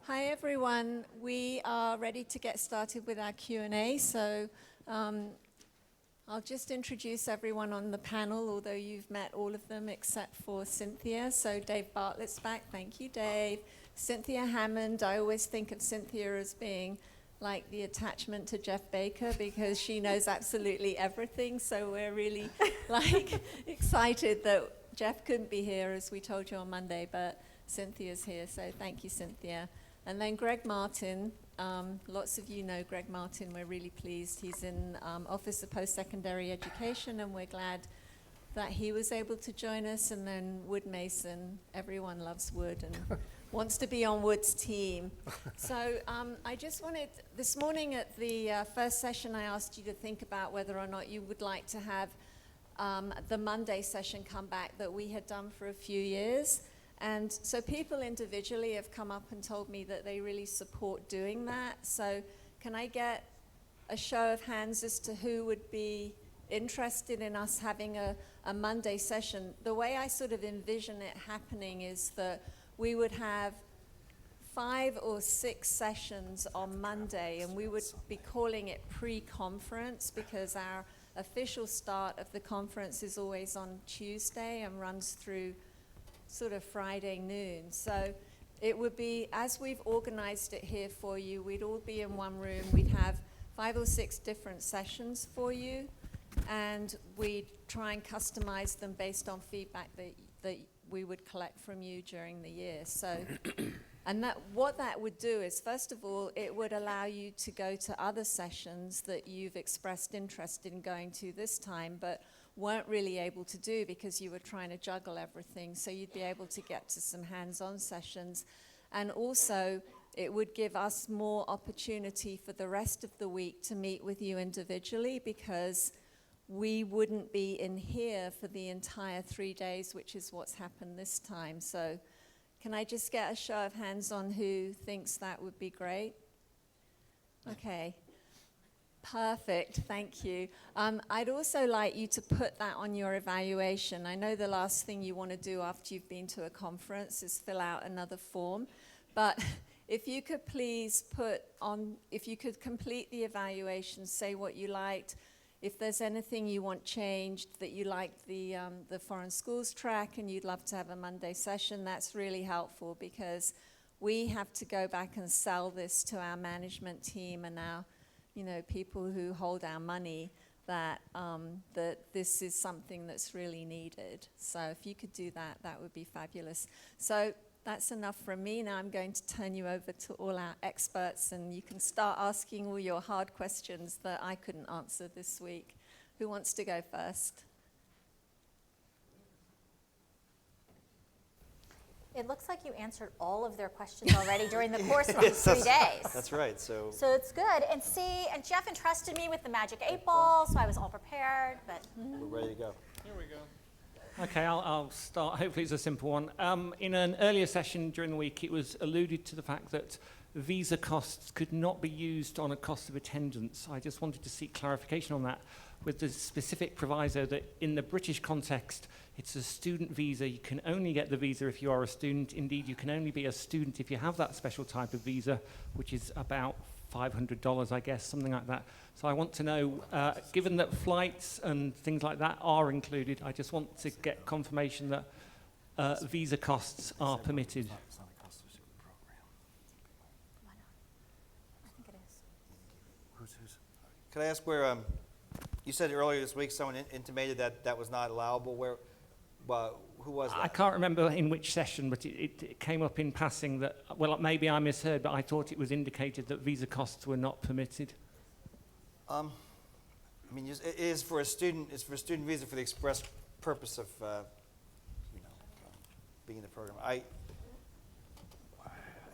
Hi everyone, we are ready to get started with our Q&A, so I'll just introduce everyone on the panel, although you've met all of them except for Cynthia. So Dave Bartlett's back, thank you Dave. Cynthia Hammond, I always think of Cynthia as being like the attachment to Jeff Baker because she knows absolutely everything, so we're really excited that Jeff couldn't be here as we told you on Monday, but Cynthia's here, so thank you Cynthia. And then Greg Martin, lots of you know Greg Martin, we're really pleased. He's in Office of Post-Secondary Education, and we're glad that he was able to join us. And then Wood Mason, everyone loves Wood and wants to be on Wood's team. So I just wanted, this morning at the first session, I asked you to think about whether or not you would like to have the Monday session come back that we had done for a few years. And so people individually have come up and told me that they really support doing that. So can I get a show of hands as to who would be interested in us having a Monday session? The way I sort of envision it happening is that we would have 5 or 6 sessions on Monday, and we would be calling it pre-conference because our official start of the conference is always on Tuesday and runs through sort of Friday noon. So it would be, as we've organized it here for you, we'd all be in one room. We'd have 5 or 6 different sessions for you, and we'd try and customize them based on feedback that we would collect from you during the year. So, and what that would do is, first of all, it would allow you to go to other sessions that you've expressed interest in going to this time, but weren't really able to do because you were trying to juggle everything. So you'd be able to get to some hands-on sessions. And also, it would give us more opportunity for the rest of the week to meet with you individually because we wouldn't be in here for the entire 3 days, which is what's happened this time. So can I just get a show of hands on who thinks that would be great? Okay. Perfect, thank you. I'd also like you to put that on your evaluation. I know the last thing you want to do after you've been to a conference is fill out another form, but if you could please if you could complete the evaluation, say what you liked, if there's anything you want changed, that you liked the foreign schools track and you'd love to have a Monday session, that's really helpful because we have to go back and sell this to our management team and our people who hold our money that this is something that's really needed. So if you could do that, that would be fabulous. So that's enough from me. Now I'm going to turn you over to all our experts, and you can start asking all your hard questions that I couldn't answer this week. Who wants to go first? It looks like you answered all of their questions already during the course of these 3 days. That's right. So it's good. And Jeff entrusted me with the magic 8 ball, so I was all prepared. But we're ready to go. Here we go. Okay, I'll start. Hopefully it's a simple one. In an earlier session during the week, it was alluded to the fact that visa costs could not be used on a cost of attendance. I just wanted to seek clarification on that with the specific proviso that in the British context, it's a student visa. You can only get the visa if you are a student. Indeed, you can only be a student if you have that special type of visa, which is about $500, I guess, something like that. So I want to know, given that flights and things like that are included, I just want to get confirmation that visa costs are permitted. It's not a cost of the program. why not? I think it is. Who's? Could I ask where? You said earlier this week someone intimated that was not allowable. Who was that? I can't remember in which session, but it came up in passing that, well, maybe I misheard, but I thought it was indicated that visa costs were not permitted. I mean, it is for a student. It's for a student visa for the express purpose of, being in the program. I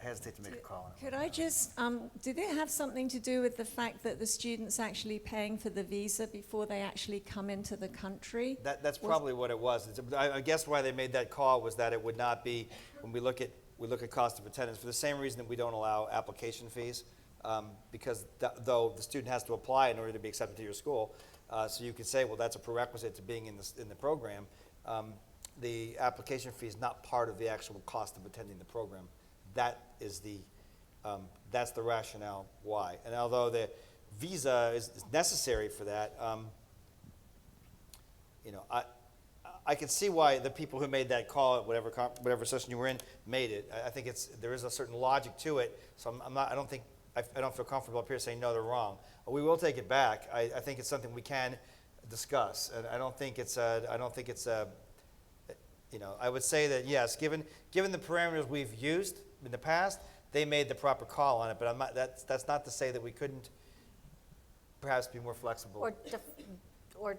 hesitate to make a call. Could I just, did it have something to do with the fact that the student's actually paying for the visa before they actually come into the country? That's probably what it was. I guess why they made that call was that it would not be, when we look at cost of attendance, for the same reason that we don't allow application fees, because though the student has to apply in order to be accepted to your school, so you could say, well, that's a prerequisite to being in the program. The application fee is not part of the actual cost of attending the program. That is the That's the rationale why. And although the visa is necessary for that, you know, I can see why the people who made that call at whatever session you were in made it. I think there is a certain logic to it. So I don't feel comfortable up here saying no, they're wrong. We will take it back. I think it's something we can discuss, and I don't think it's you know, I would say that yes, given the parameters we've used in the past, they made the proper call on it. But that's not to say that we couldn't perhaps be more flexible. Or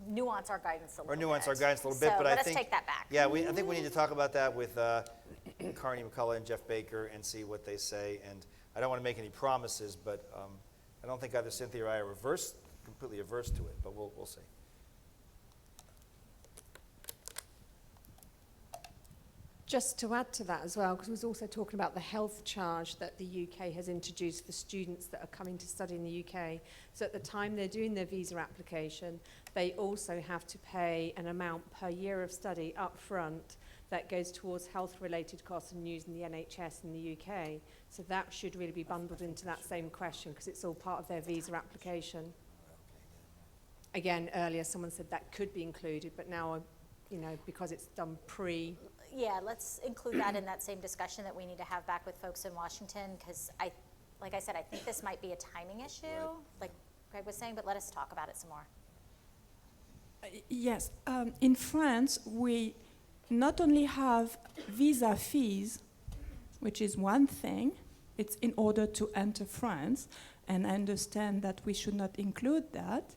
nuance our guidance a little bit. Or nuance our guidance a little bit, So but let I us think take that back. Yeah, I think we need to talk about that with Carney McCullough and Jeff Baker and see what they say. And I don't want to make any promises, but I don't think either Cynthia or I are completely averse to it. But we'll see. Just to add to that as well, because we was also talking about the health charge that the UK has introduced for students that are coming to study in the UK. So at the time they're doing their visa application, they also have to pay an amount per year of study up front that goes towards health-related costs and using the NHS in the UK. So that should really be bundled into that same question because it's all part of their visa application. Again, earlier someone said that could be included, but now, you know, because it's done pre. Yeah, let's include that in that same discussion that we need to have back with folks in Washington, because like I said, I think this might be a timing issue, like Greg was saying, but let us talk about it some more. Yes, in France, we not only have visa fees, which is one thing, it's in order to enter France, and I understand that we should not include that,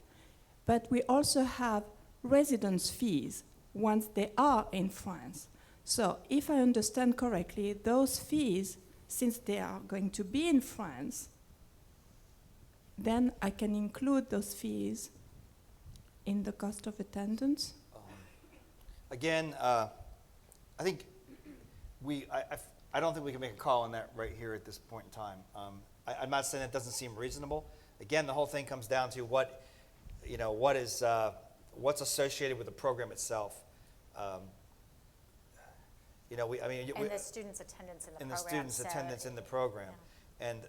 but we also have residence fees once they are in France. So if I understand correctly, those fees, since they are going to be in France, then I can include those fees in the cost of attendance? Again, I think I don't think we can make a call on that right here at this point in time. I'm not saying that doesn't seem reasonable. Again, the whole thing comes down to what's associated with the program itself. You know, And the students' attendance in the program. And the students' so attendance in the program. Yeah. And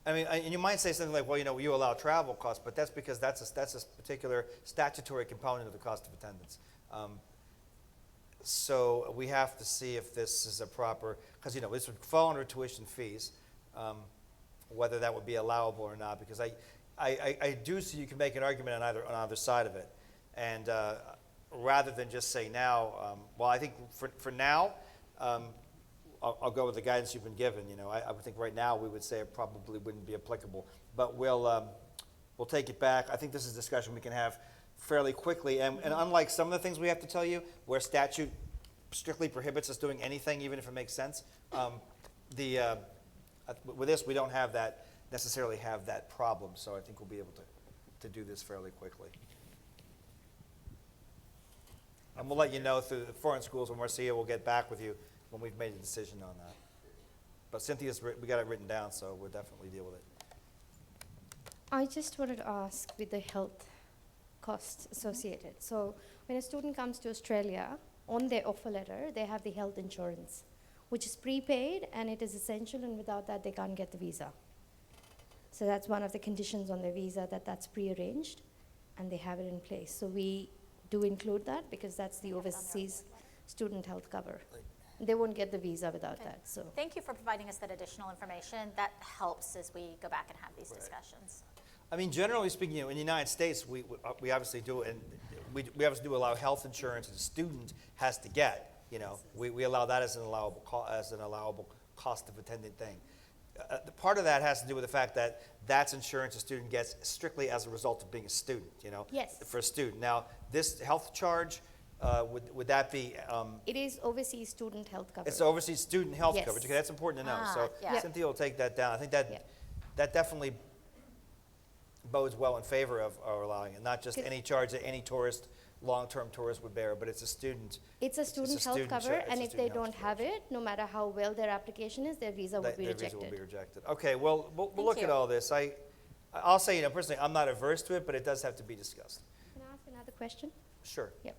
I mean, and you might say something like, well, you know, you allow travel costs, but that's because that's a particular statutory component of the cost of attendance. So we have to see if this is a proper, because, you know, this would fall under tuition fees, whether that would be allowable or not, because I do see you can make an argument on either side of it. And rather than just say now, well, I think for now, I'll go with the guidance you've been given. You know, I would think right now we would say it probably wouldn't be applicable, but we'll take it back. I think this is a discussion we can have fairly quickly, and unlike some of the things we have to tell you, where statute strictly prohibits us doing anything, even if it makes sense, with this we don't necessarily have that problem. So I think we'll be able to do this fairly quickly. And we'll let you know through the foreign schools when Marcia will get back with you when we've made a decision on that. But we got it written down, so we'll definitely deal with it. I just wanted to ask with the health costs associated. So when a student comes to Australia, on their offer letter, they have the health insurance, which is prepaid and it is essential, and without that, they can't get the visa. So that's one of the conditions on their visa, that's prearranged and they have it in place. So we do include that because that's the overseas student health cover. They won't get the visa without that. So thank you for providing us that additional information. That helps as we go back and have these discussions. I mean, generally speaking, you know, in the United States, we obviously do, and we obviously do allow health insurance that a student has to get. You know, we allow that as an allowable cost of attending thing. Part of that has to do with the fact that that's insurance a student gets strictly as a result of being a student. You know, yes, for a student. Now, this health charge, would that be? It is overseas student health coverage. It's overseas student health Yes. coverage. Okay, that's important to know. So yeah. Cynthia will take that down. I think that definitely bodes well in favor of allowing it, not just any charge that any tourist, long-term tourist would bear, but it's a student. It's a student health cover, and if they don't have it, no matter how well their application is, their visa will be Their rejected. visa will be rejected. Okay, well, we'll Thank look you. at all this. I'll say, you know, personally, I'm not averse to it, but it does have to be discussed. Can I ask another question? Sure. Yep.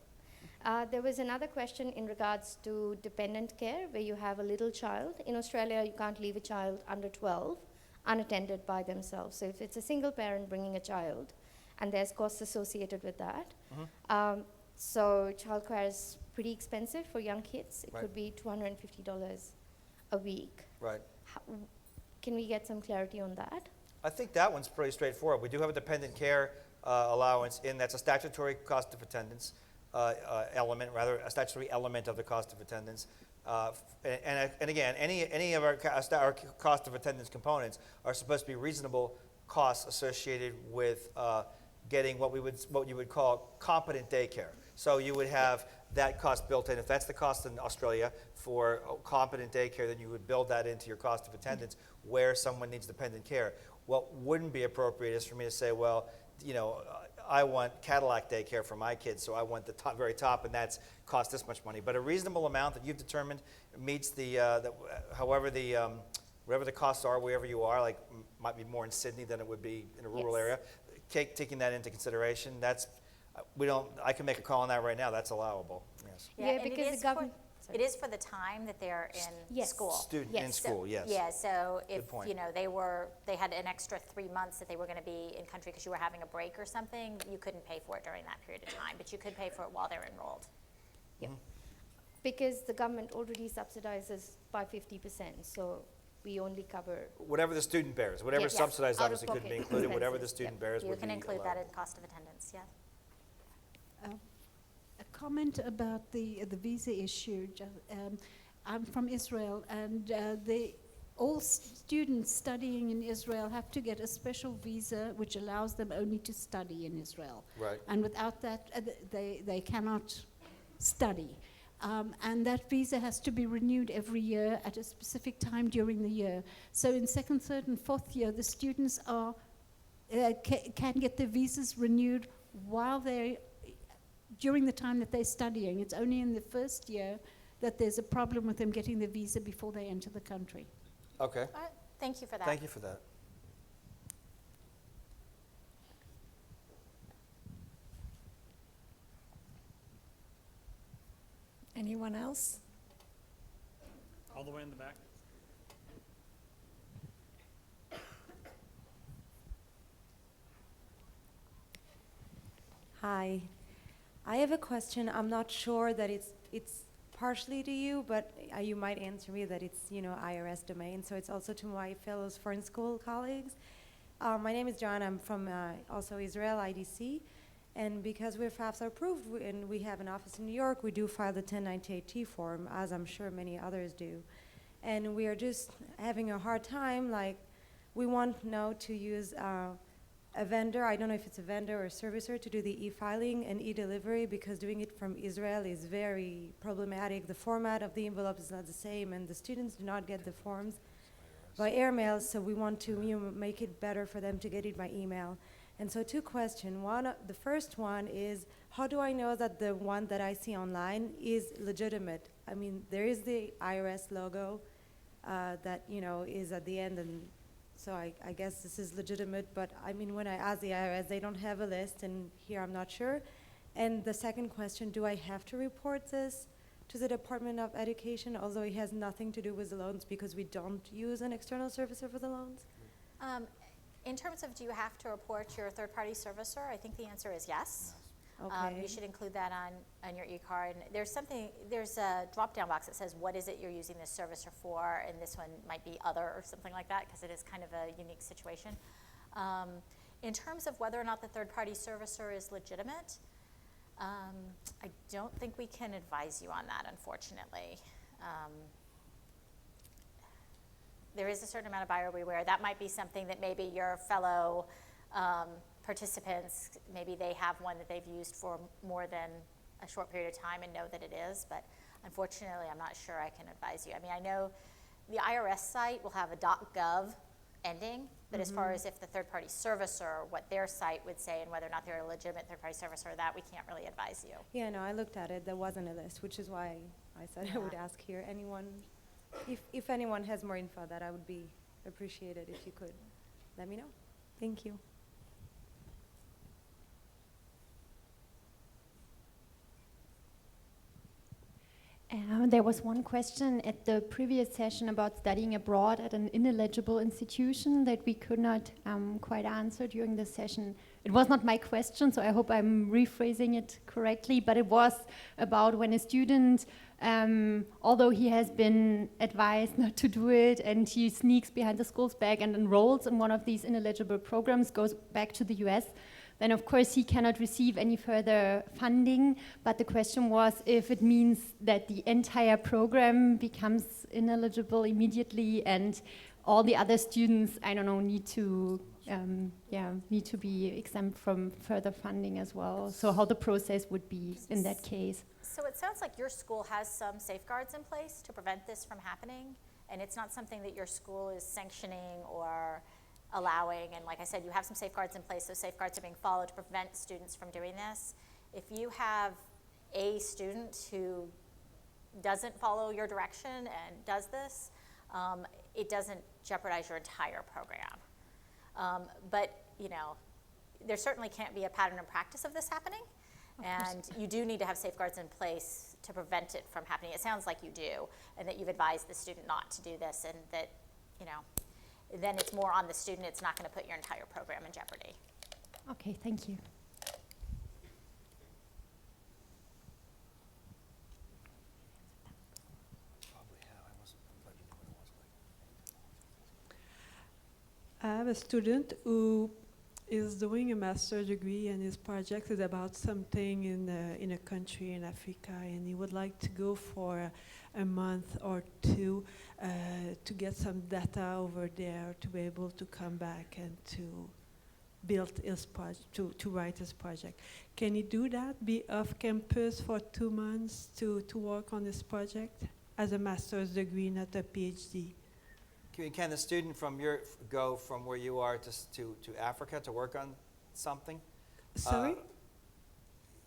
There was another question in regards to dependent care, where you have a little child. In Australia, you can't leave a child under 12 unattended by themselves. So if it's a single parent bringing a child, and there's costs associated with that. So childcare is pretty expensive for young kids. It Right. could be $250 a week. Right. Can we get some clarity on that? I think that one's pretty straightforward. We do have a dependent care allowance, and that's a statutory cost of attendance element, rather a statutory element of the cost of attendance. And again, any of our cost of attendance components are supposed to be reasonable costs associated with getting what you would call competent daycare. So you would have that cost built in. If that's the cost in Australia for competent daycare, then you would build that into your cost of attendance where someone needs dependent care. What wouldn't be appropriate is for me to say, well, you know, I want Cadillac daycare for my kids, so I want the very top, and that's cost this much money. But a reasonable amount that you've determined meets whatever the costs are, wherever you are, like might be more in Sydney than it would be in a rural Yes. area. Taking that into consideration, I can make a call on that right now. That's allowable. Yes. Yeah, and because it the is government- it is for the time that they're in Yes. school. Student Yes. in school, yes. Yeah, so if, point. you know, they had an extra 3 months that they were gonna be in country because you were having a break or something, you couldn't pay for it during that period of time, but you could pay for it while they're enrolled. Because the government already subsidizes by 50%, so we only cover. Whatever the student bears, whatever Yes. subsidized Out of obviously couldn't be pocket included, whatever the expenses. student Yep. bears You would be can include that allowed. in cost of attendance, yeah. A comment about the visa issue. I'm from Israel, and all students studying in Israel have to get a special visa which allows them only to study in Israel. Right. And without that, they cannot study. And that visa has to be renewed every year at a specific time during the year. So in second, third, and fourth year, the students can get their visas renewed during the time that they're studying. It's only in the first year that there's a problem with them getting the visa before they enter the country. Okay, All right, thank you for that. thank you for that. Anyone else? All the way in the back. Hi. I have a question. I'm not sure that it's partially to you, but you might answer me that it's, IRS domain. So it's also to my fellow foreign school colleagues. My name is John. I'm from also Israel, IDC. And because we're FAFSA approved and we have an office in New York, we do file the 1098T form, as I'm sure many others do. And we are just having a hard time. Like, we want now to use a vendor, I don't know if it's a vendor or a servicer, to do the e-filing and e-delivery, because doing it from Israel is very problematic. The format of the envelope is not the same, and the students do not get the forms by airmail, so we want to make it better for them to get it by email. And so 2 questions. The first one is, how do I know that the one that I see online is legitimate? I mean, there is the IRS logo that, is at the end, and so I guess this is legitimate, but I mean, when I ask the IRS, they don't have a list, and here I'm not sure. And the second question, do I have to report this to the Department of Education, although it has nothing to do with the loans because we don't use an external servicer for the loans? In terms of do you have to report your third-party servicer, I think the answer is yes. Okay. You should include that on your e-card. There's a drop-down box that says what is it you're using this servicer for, and this one might be other or something like that, because it is kind of a unique situation. In terms of whether or not the third-party servicer is legitimate, I don't think we can advise you on that, unfortunately. There is a certain amount of buyer beware. That might be something that maybe your fellow participants, maybe they have one that they've used for more than a short period of time and know that it is, but unfortunately, I'm not sure I can advise you. I mean, I know the IRS site will have a .gov ending, but as far as if the third-party servicer, what their site would say and whether or not they're a legitimate third-party servicer, that we can't really advise you. Yeah, no, I looked at it. There wasn't a list, which is why I said I would ask here. If anyone has more info, that I would be appreciated if you could let me know. Thank you. There was one question at the previous session about studying abroad at an ineligible institution that we could not quite answer during the session. It was not my question, so I hope I'm rephrasing it correctly, but it was about when a student, although he has been advised not to do it, and he sneaks behind the school's back and enrolls in one of these ineligible programs, goes back to the US, then of course he cannot receive any further funding. But the question was if it means that the entire program becomes ineligible immediately and all the other students, I don't know, need to be exempt from further funding as well. So how the process would be in that case. So it sounds like your school has some safeguards in place to prevent this from happening, and it's not something that your school is sanctioning or allowing, and like I said, you have some safeguards in place. Those safeguards are being followed to prevent students from doing this. If you have a student who doesn't follow your direction and does this, it doesn't jeopardize your entire program. But you know, there certainly can't be a pattern and practice of this happening, and you do need to have safeguards in place to prevent it from happening. It sounds like you do, and that you've advised the student not to do this, and that, you know, then it's more on the student. It's not going to put your entire program in jeopardy. Okay, thank you. I have a student who is doing a master's degree, and his project is about something in a country in Africa, and he would like to go for a month or two to get some data over there to be able to come back and to build his project, to write his project. Can he do that, be off campus for 2 months to work on this project as a master's degree, not a PhD? Can the student go from where you are to Africa to work on something? Sorry?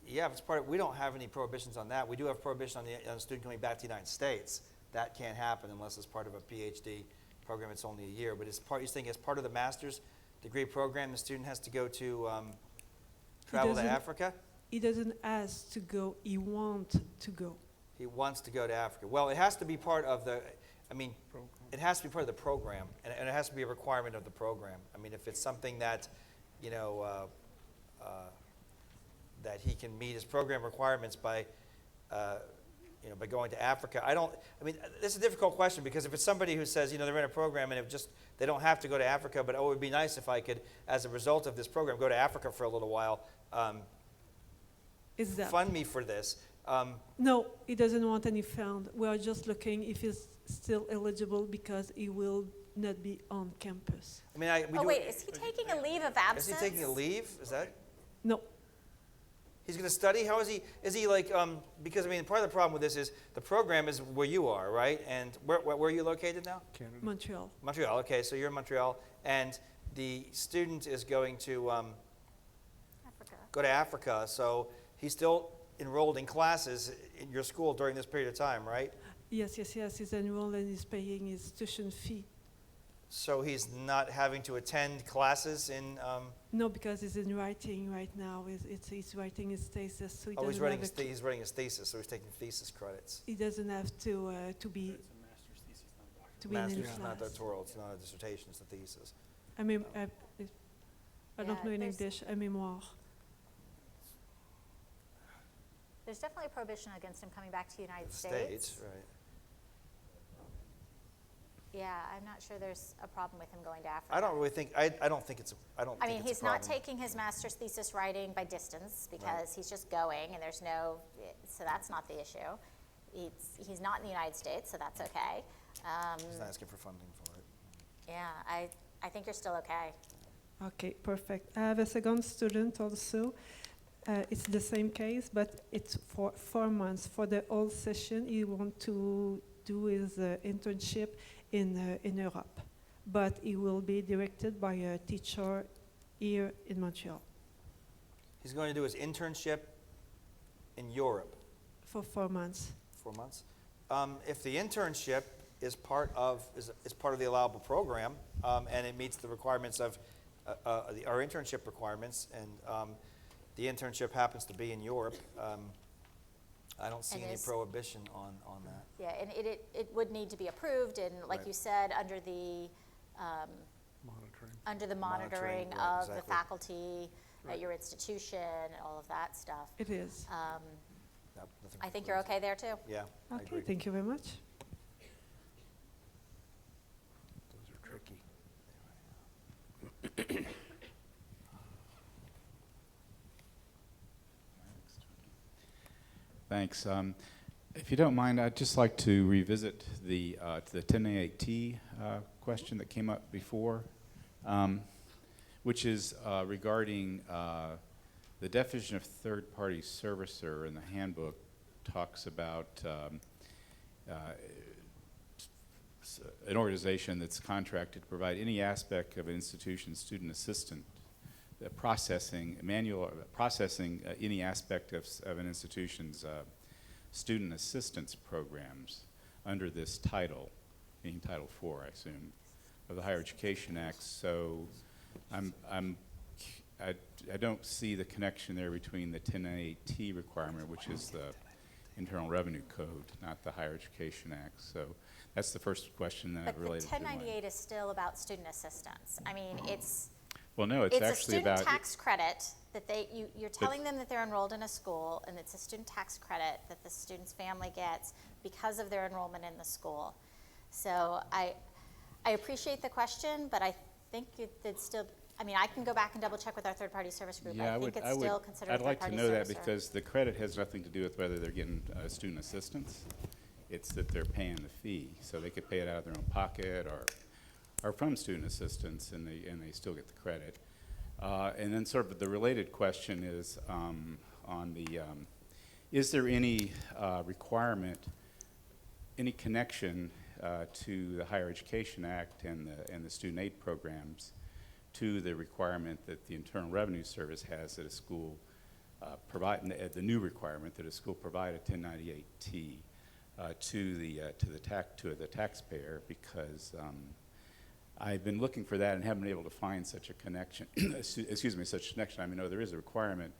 Yeah, if it's part of, we don't have any prohibitions on that. We do have prohibition on the student coming back to the United States. That can't happen unless it's part of a PhD program. It's only a year, but you're saying as part of the master's degree program, the student has to go to travel to Africa? He doesn't ask to go, he wants to go. He wants to go to Africa. Well, it has to be part of the, it has to be part of the program, and it has to be a requirement of the program. I mean, if it's something that, you know, that he can meet his program requirements by, you know, by going to Africa. This is a difficult question, because if it's somebody who says, you know, they're in a program and they don't have to go to Africa, but it would be nice if I could, as a result of this program, go to Africa for a little while. Fund me for this. No, he doesn't want any fund. We are just looking if he's still eligible, because he will not be on campus. Wait, is he taking a leave of absence? Is he taking a leave? Is that? No. He's going to study? How is he? Is he like, because part of the problem with this is the program is where you are, right? And where are you located now? Canada. Montreal. Montreal, okay, so you're in Montreal, and the student is going to go to Africa, so he's still enrolled in classes in your school during this period of time, right? Yes, he's enrolled and he's paying his tuition fee. So he's not having to attend classes in... No, because he's in writing right now. He's writing his thesis. So he's writing his thesis, so he's taking thesis credits. He doesn't have to be... It's a master's thesis, not a doctoral. To be in Master's, class. not doctoral. It's not a dissertation, it's a thesis. I don't know in English, a mémoire. There's definitely a prohibition against him coming back to the United States. Right. Yeah, I'm not sure there's a problem with him going to Africa. I don't really think, I don't think it's a problem. He's not taking his master's thesis writing by distance, because he's just going, and there's no, so that's not the issue. He's not in the United States, so that's okay. He's not asking for funding for it. Yeah, I think you're still okay. Okay, perfect. I have a second student also. It's the same case, but it's for 4 months. For the whole session, he wants to do his internship in Europe, but he will be directed by a teacher here in Montreal. He's going to do his internship in Europe. For 4 months. 4 months. If the internship is part of the allowable program, and it meets the requirements of our internship requirements, and the internship happens to be in Europe, I don't see And any is- prohibition on that. Yeah, and it would need to be approved, and like Right. you said, under the Monitoring. monitoring right, of the exactly. faculty at Right. your institution and all of that stuff. It is. Nothing I think you're precludes okay there too? it. Yeah, I Okay, agree. thank you very much. Those are tricky. Thanks. If you don't mind, I'd just like to revisit the 10A8T question that came up before, which is regarding the definition of third-party servicer in the handbook talks about an organization that's contracted to provide any aspect of an institution's student assistant processing any aspect of an institution's student assistance programs under this title, being Title IV, I assume, of the Higher Education Act. So I don't see the connection there between the 10A8T requirement, which is the Internal Revenue Code, not the Higher Education Act. So that's the first question that But the related to mine. 1098 is still about student assistance. I mean, Well, no, it's actually a student about tax credit that you're telling them that they're enrolled in a school, and it's a student tax credit that the student's family gets because of their enrollment in the school. So I appreciate the question, but I think it's still, I mean, I can go back and double check with our third-party service group. I think it's still considered a I'd like to third-party know that servicer. because the credit has nothing to do with whether they're getting student assistance. It's that they're paying the fee, so they could pay it out of their own pocket or from student assistance, and they still get the credit. And then sort of the related question is on the, is there any requirement, any connection to the Higher Education Act and the student aid programs to the requirement that the Internal Revenue Service has that a school provide, the new requirement that a school provide a 1098T to the taxpayer, because I've been looking for that and haven't been able to find such a connection. Excuse me, such a connection. I mean, no, there is a requirement.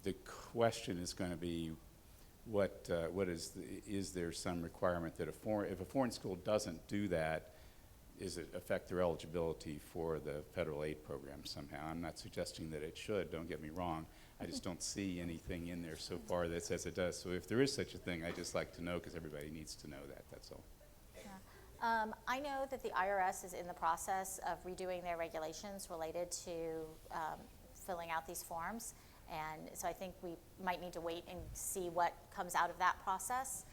The question is going to be, is there some requirement that if a foreign school doesn't do that, does it affect their eligibility for the federal aid program somehow? I'm not suggesting that it should, don't get me wrong. I just don't see anything in there so far that says it does. So if there is such a thing, I'd just like to know, because everybody needs to know that, that's all. I know that the IRS is in the process of redoing their regulations related to filling out these forms, and so I think we might need to wait and see what comes out of that process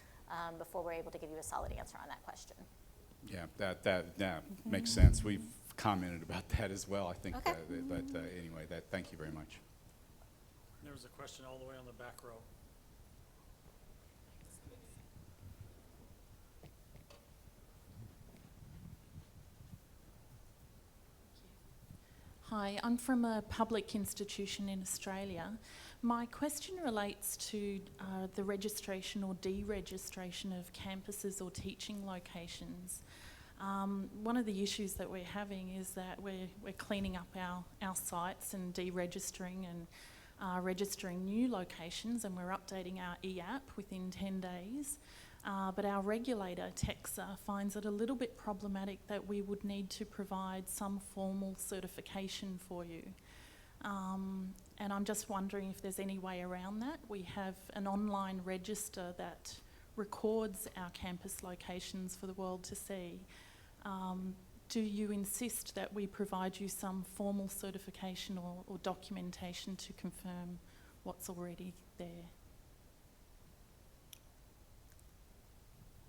before we're able to give you a solid answer on that question. Yeah, that makes sense. We've commented about that as well, I think. Okay. But anyway, thank you very much. There was a question all the way on the back row. Hi, I'm from a public institution in Australia. My question relates to the registration or deregistration of campuses or teaching locations. One of the issues that we're having is that we're cleaning up our sites and deregistering and registering new locations, and we're updating our e-app within 10 days. But our regulator, TEXA, finds it a little bit problematic that we would need to provide some formal certification for you. And I'm just wondering if there's any way around that. We have an online register that records our campus locations for the world to see. Do you insist that we provide you some formal certification or documentation to confirm what's already there?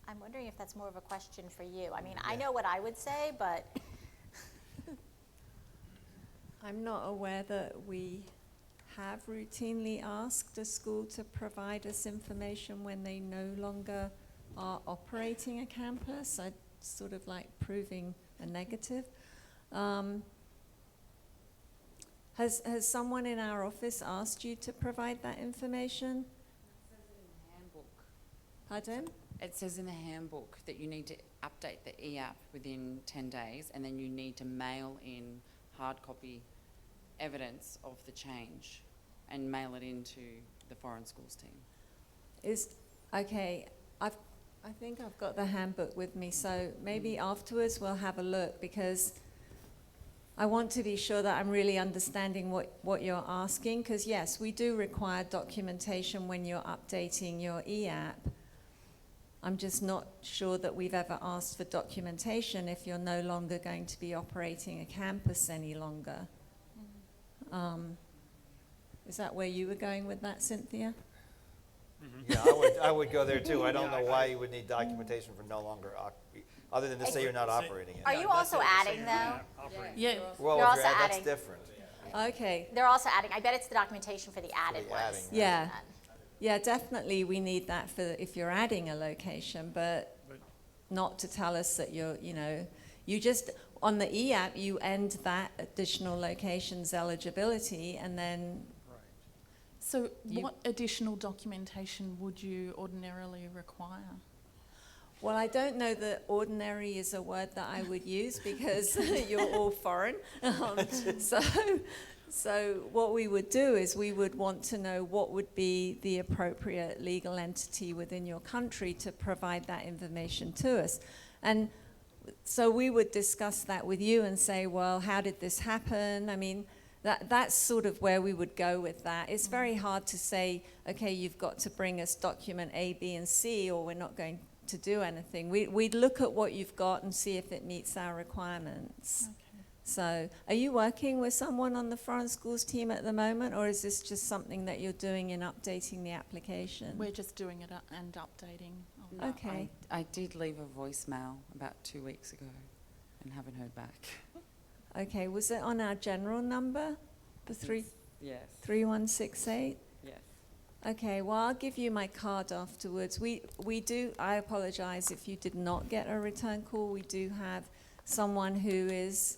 I'm wondering if that's more of a question for you. I mean, I know what I would say, but I'm not aware that we have routinely asked a school to provide us information when they no longer are operating a campus. I'd sort of like proving a negative. Has someone in our office asked you to provide that information? It says it in the handbook. Pardon? It says in the handbook that you need to update the e-app within 10 days, and then you need to mail in hard copy evidence of the change and mail it into the foreign schools team. Okay, I think I've got the handbook with me, so maybe afterwards we'll have a look, because I want to be sure that I'm really understanding what you're asking, because yes, we do require documentation when you're updating your e-app. I'm just not sure that we've ever asked for documentation if you're no longer going to be operating a campus any longer. Is that where you were going with that, Cynthia? Yeah, I would go there too. I don't know why you would need documentation for no longer, other than to say you're not operating it. Are you also adding, though? Yeah. Well, You're if also you're that's adding. different. Okay. They're also adding. I bet it's the documentation for the added the ones. adding, Yeah. Yeah, definitely we need that for if you're adding a location, but not to tell us that you just, on the e-app, you end that additional location's eligibility, and then So what additional documentation would you ordinarily require? well, I don't know that ordinary is a word that I would use, because you're all foreign. So what we would do is we would want to know what would be the appropriate legal entity within your country to provide that information to us. And so we would discuss that with you and say, well, how did this happen? I mean, that's sort of where we would go with that. It's very hard to say, okay, you've got to bring us document A, B, and C, or we're not going to do anything. We'd look at what you've got and see if it meets our requirements. Okay. So are you working with someone on the foreign schools team at the moment, or is this just something that you're doing in updating the application? We're just doing it and updating. No, Okay. I did leave a voicemail about 2 weeks ago and haven't heard back. Okay, was it on our general number, the Yes. 3168? Yes. Okay, well, I'll give you my card afterwards. We do, I apologize if you did not get a return call. We do have someone who is,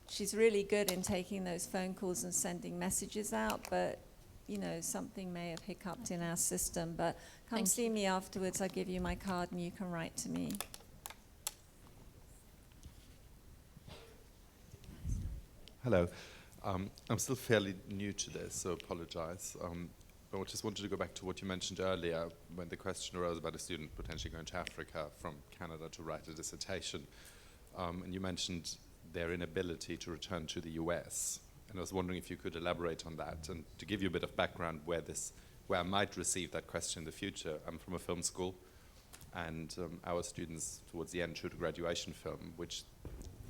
she's really good in taking those phone calls and sending messages out, but, something may have hiccuped in our system. But come see me afterwards. I'll give you my card and you can write to me. Hello. I'm still fairly new to this, so apologize. But I just wanted to go back to what you mentioned earlier when the question arose about a student potentially going to Africa from Canada to write a dissertation. And you mentioned their inability to return to the US. And I was wondering if you could elaborate on that and to give you a bit of background where I might receive that question in the future. I'm from a film school, and our students towards the end shoot a graduation film, which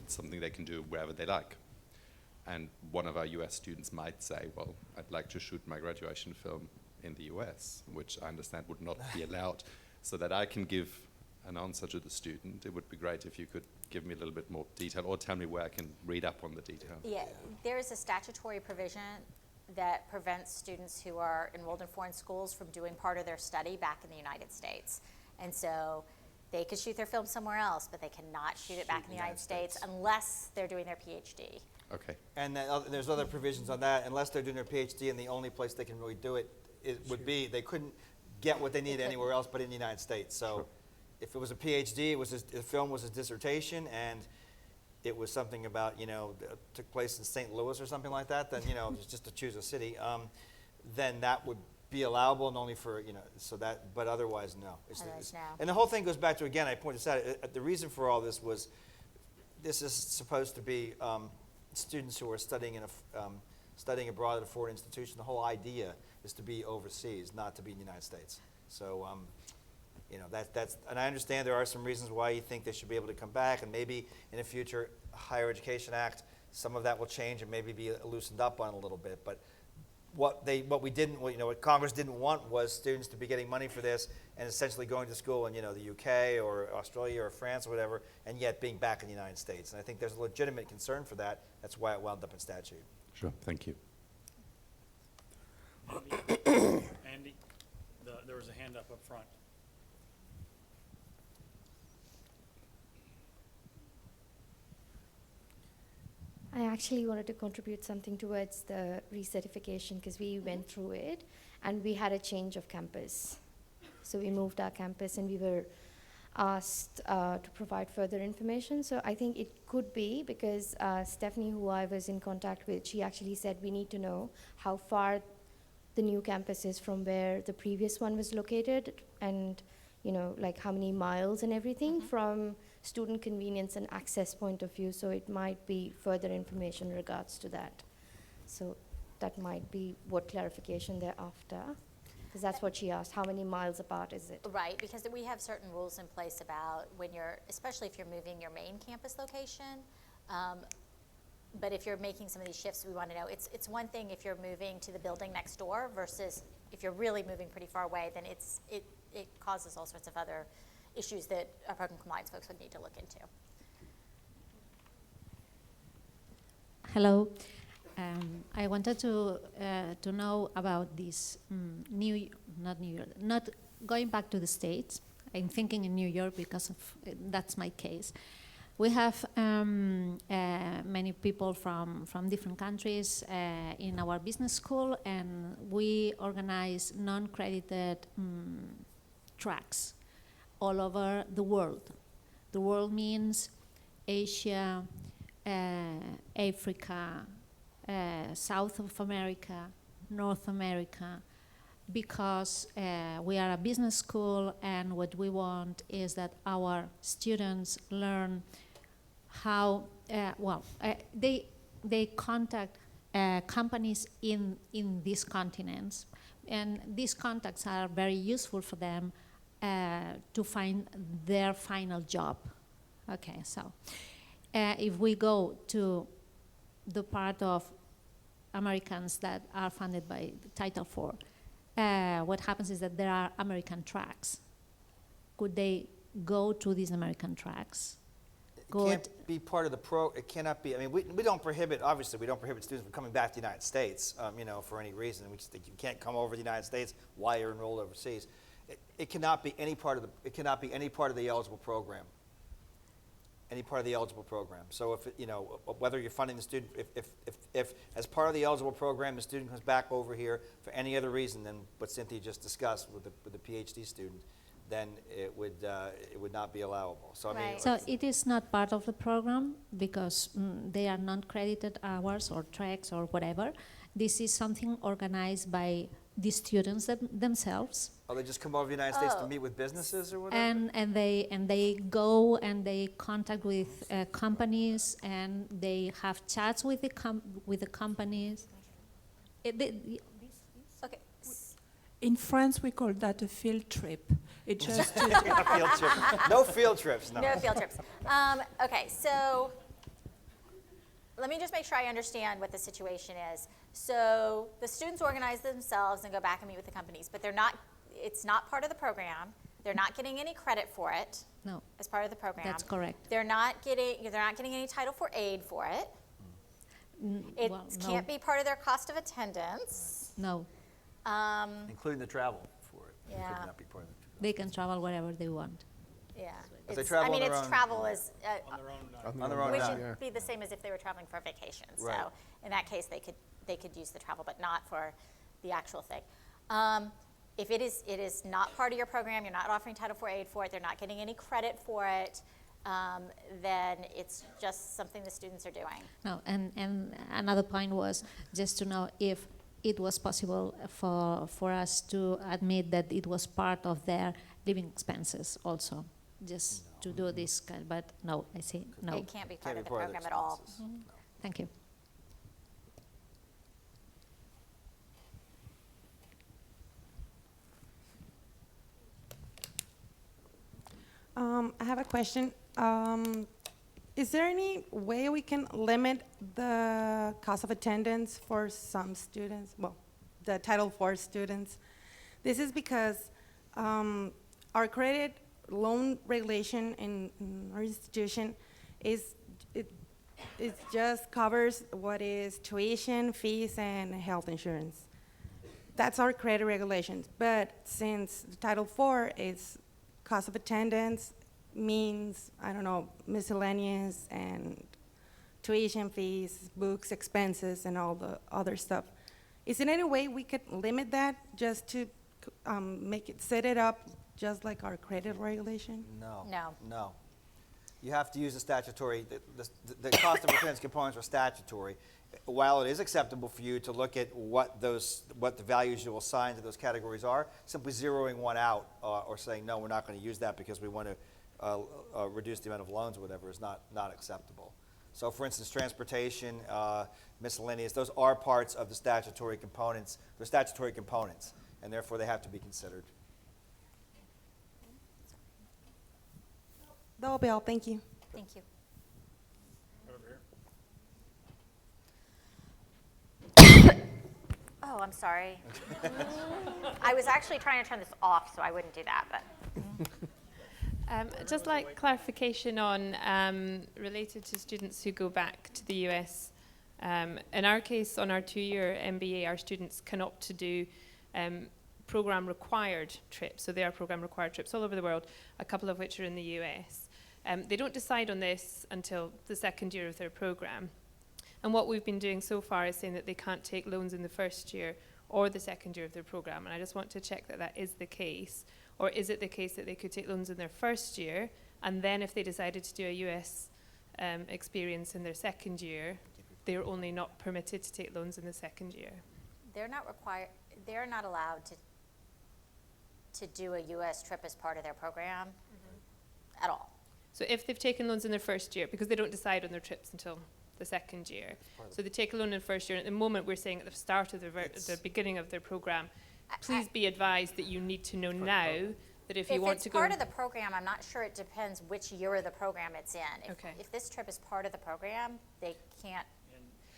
is something they can do wherever they like. And one of our US students might say, well, I'd like to shoot my graduation film in the US, which I understand would not be allowed. So that I can give an answer to the student, it would be great if you could give me a little bit more detail or tell me where I can read up on the detail. Yeah, there is a statutory provision that prevents students who are enrolled in foreign schools from doing part of their study back in the United States. And so they could shoot their film somewhere else, but they cannot shoot it back in the United States unless they're doing their PhD. Okay. And then there's other provisions on that, unless they're doing their PhD, and the only place they can really do it would be, they couldn't get what they need anywhere else but in the United States. So Sure. if it was a PhD, the film was his dissertation, and it was something about, took place in St. Louis or something like that, then, just to choose a city, then that would be allowable, and only for, but otherwise, no. Otherwise, no. And the whole thing goes back to, again, I pointed this out, the reason for all this was, this is supposed to be students who are studying studying abroad at a foreign institution. The whole idea is to be overseas, not to be in the United States. So, that's, and I understand there are some reasons why you think they should be able to come back, and maybe in a future Higher Education Act, some of that will change and maybe be loosened up on a little bit. But what Congress didn't want was students to be getting money for this and essentially going to school in, the UK or Australia or France or whatever, and yet being back in the United States. And I think there's a legitimate concern for that. That's why it wound up in statute. Sure, thank you. Andy, there was a hand up front. I actually wanted to contribute something towards the recertification, because we went through it and we had a change of campus. So we moved our campus and we were asked to provide further information. So I think it could be, because Stephanie, who I was in contact with, she actually said we need to know how far the new campus is from where the previous one was located, and like how many miles and everything from student convenience and access point of view. So it might be further information in regards to that. So that might be what clarification they're after, because that's what she asked. How many miles apart is it? Right, because we have certain rules in place about when you're, especially if you're moving your main campus location. But if you're making some of these shifts, we want to know, it's one thing if you're moving to the building next door versus if you're really moving pretty far away, then it causes all sorts of other issues that our program compliance folks would need to look into. Hello. I wanted to know about this not going back to the States. I'm thinking in New York because of that's my case. We have many people from different countries in our business school, and we organize non-credited tracks all over the world. The world means Asia, Africa, South of America, North America, because we are a business school, and what we want is that our students learn how, they contact companies in these continents, and these contacts are very useful for them to find their final job. Okay, so if we go to the part of Americans that are funded by Title IV, what happens is that there are American tracks. Could they go to these American tracks? It can't be part of the it cannot be, I mean, we don't prohibit, obviously, we don't prohibit students from coming back to the United States, for any reason. We just think you can't come over to the United States while you're enrolled overseas. It cannot be any part of the eligible program. Any part of the eligible program. So if, whether you're funding the student, if as part of the eligible program, the student comes back over here for any other reason than what Cynthia just discussed with the PhD student, then it would not be allowable. So I mean, so it is not part of the program because they are non-credited hours or tracks or whatever. This is something organized by the students themselves. Oh, they just come over to the United States to meet with businesses or whatever? And they go and they contact with companies, and they have chats with the companies. Okay. In France, we call that a field trip. It just field trip. No field trips. No. No field trips. Okay, so let me just make sure I understand what the situation is. So the students organize themselves and go back and meet with the companies, but it's not part of the program. They're not getting any credit for it. No. As part of the program. That's correct. They're not getting any Title IV aid for it. It can't be part of their cost of attendance. No. Including the travel for it. Yeah. It could not be part of it. They can travel wherever they want. Yeah. If they travel on their own. Travel is on their own. Which would be the same as if they were traveling for a vacation. Right. So in that case, they could use the travel, but not for the actual thing. If it is not part of your program, you're not offering Title IV aid for it, they're not getting any credit for it, then it's just something the students are doing. No, and another point was just to know if it was possible for us to admit that it was part of their living expenses also, just to do this kind, but no, I say no. It can't be part of the program at all. Mm-hmm. Thank you. I have a question. Is there any way we can limit the cost of attendance for some students? Well, the Title IV students. This is because our credit loan regulation in our institution it just covers what is tuition, fees, and health insurance. That's our credit regulations. But since Title IV is cost of attendance means, I don't know, miscellaneous and tuition fees, books, expenses, and all the other stuff. Is there any way we could limit that just to set it up just like our credit regulation? No. No. No. you have to use the statutory, the cost of attendance components are statutory. While it is acceptable for you to look at what the values you will assign to those categories are, simply zeroing one out or saying, no, we're not going to use that because we want to reduce the amount of loans or whatever is not acceptable. So for instance, transportation, miscellaneous, those are parts of the statutory components. They're statutory components, and therefore they have to be considered. That'll be all. Thank you. Thank you. Oh, I'm sorry. I was actually trying to turn this off, so I wouldn't do that, but. Just like clarification on related to students who go back to the US. In our case, on our 2-year MBA, our students can opt to do program required trips. So they are program required trips all over the world, a couple of which are in the US. They don't decide on this until the second year of their program. And what we've been doing so far is saying that they can't take loans in the first year or the second year of their program. And I just want to check that that is the case. Or is it the case that they could take loans in their first year, and then if they decided to do a US experience in their second year, they're only not permitted to take loans in the second year? They're not allowed to do a US trip as part of their program at all. So if they've taken loans in their first year, because they don't decide on their trips until the second year, so they take a loan in the first year, and at the moment we're saying at the start of the beginning of their program, please be advised that you need to know now that if you want to go. If it's part of the program, I'm not sure it depends which year of the program it's in. If this trip is part of the program, they can't.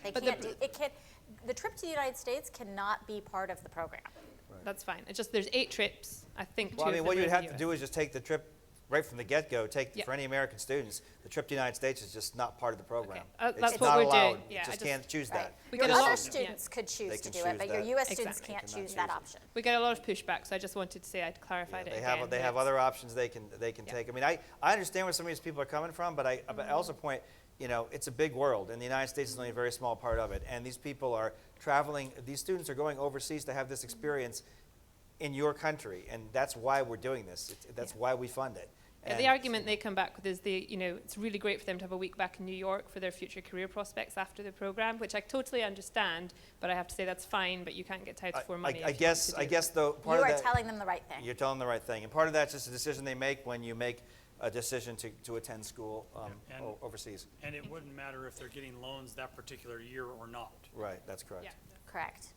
The trip to the United States cannot be part of the program. Right. That's fine. It's just there's 8 trips. I think. Well, I mean, what you'd have to US. do is just take the trip right from the get-go. For any American students, the trip to the United States is just not part of the program. That's it's what not we're allowed. doing. Yeah, you just can't choose that. Your other students could choose to do it, but your US students can't choose that option. We get a lot of pushback, so I just wanted to say I'd clarified it again. They have other options they can take. I mean, I understand where some of these people are coming from, but I also point, it's a big world, and the United States is only a very small part of it. And these people are traveling, these students are going overseas to have this experience in your country, and that's why we're doing this. That's why we fund it. Yeah, the argument they come back with is it's really great for them to have a week back in New York for their future career prospects after the program, which I totally understand, but I have to say that's fine, but you can't get Title IV money. I guess though, part of that. You are telling them the right thing. You're telling them the right thing. And part of that's just a decision they make when you make a decision to attend school overseas. And it wouldn't matter if they're getting loans that particular year or not. Right, that's correct. Yeah. Correct.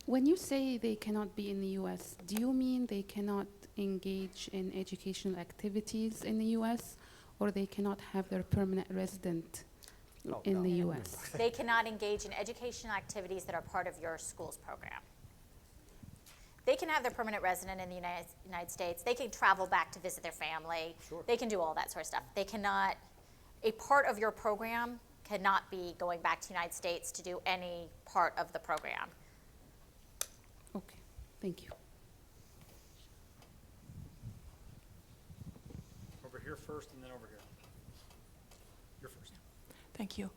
When you say they cannot be in the U.S., do you mean they cannot engage in educational activities in the U.S., or they cannot have their permanent resident in the U.S.? They cannot engage in educational activities that are part of your school's program. They can have their permanent resident in the United States. They can travel back to visit their family. Sure. They can do all that sort of stuff. They cannot, a part of your program cannot be going back to the United States to do any part of the program. Okay, thank you. Over here first and then over here. You're first. Thank you.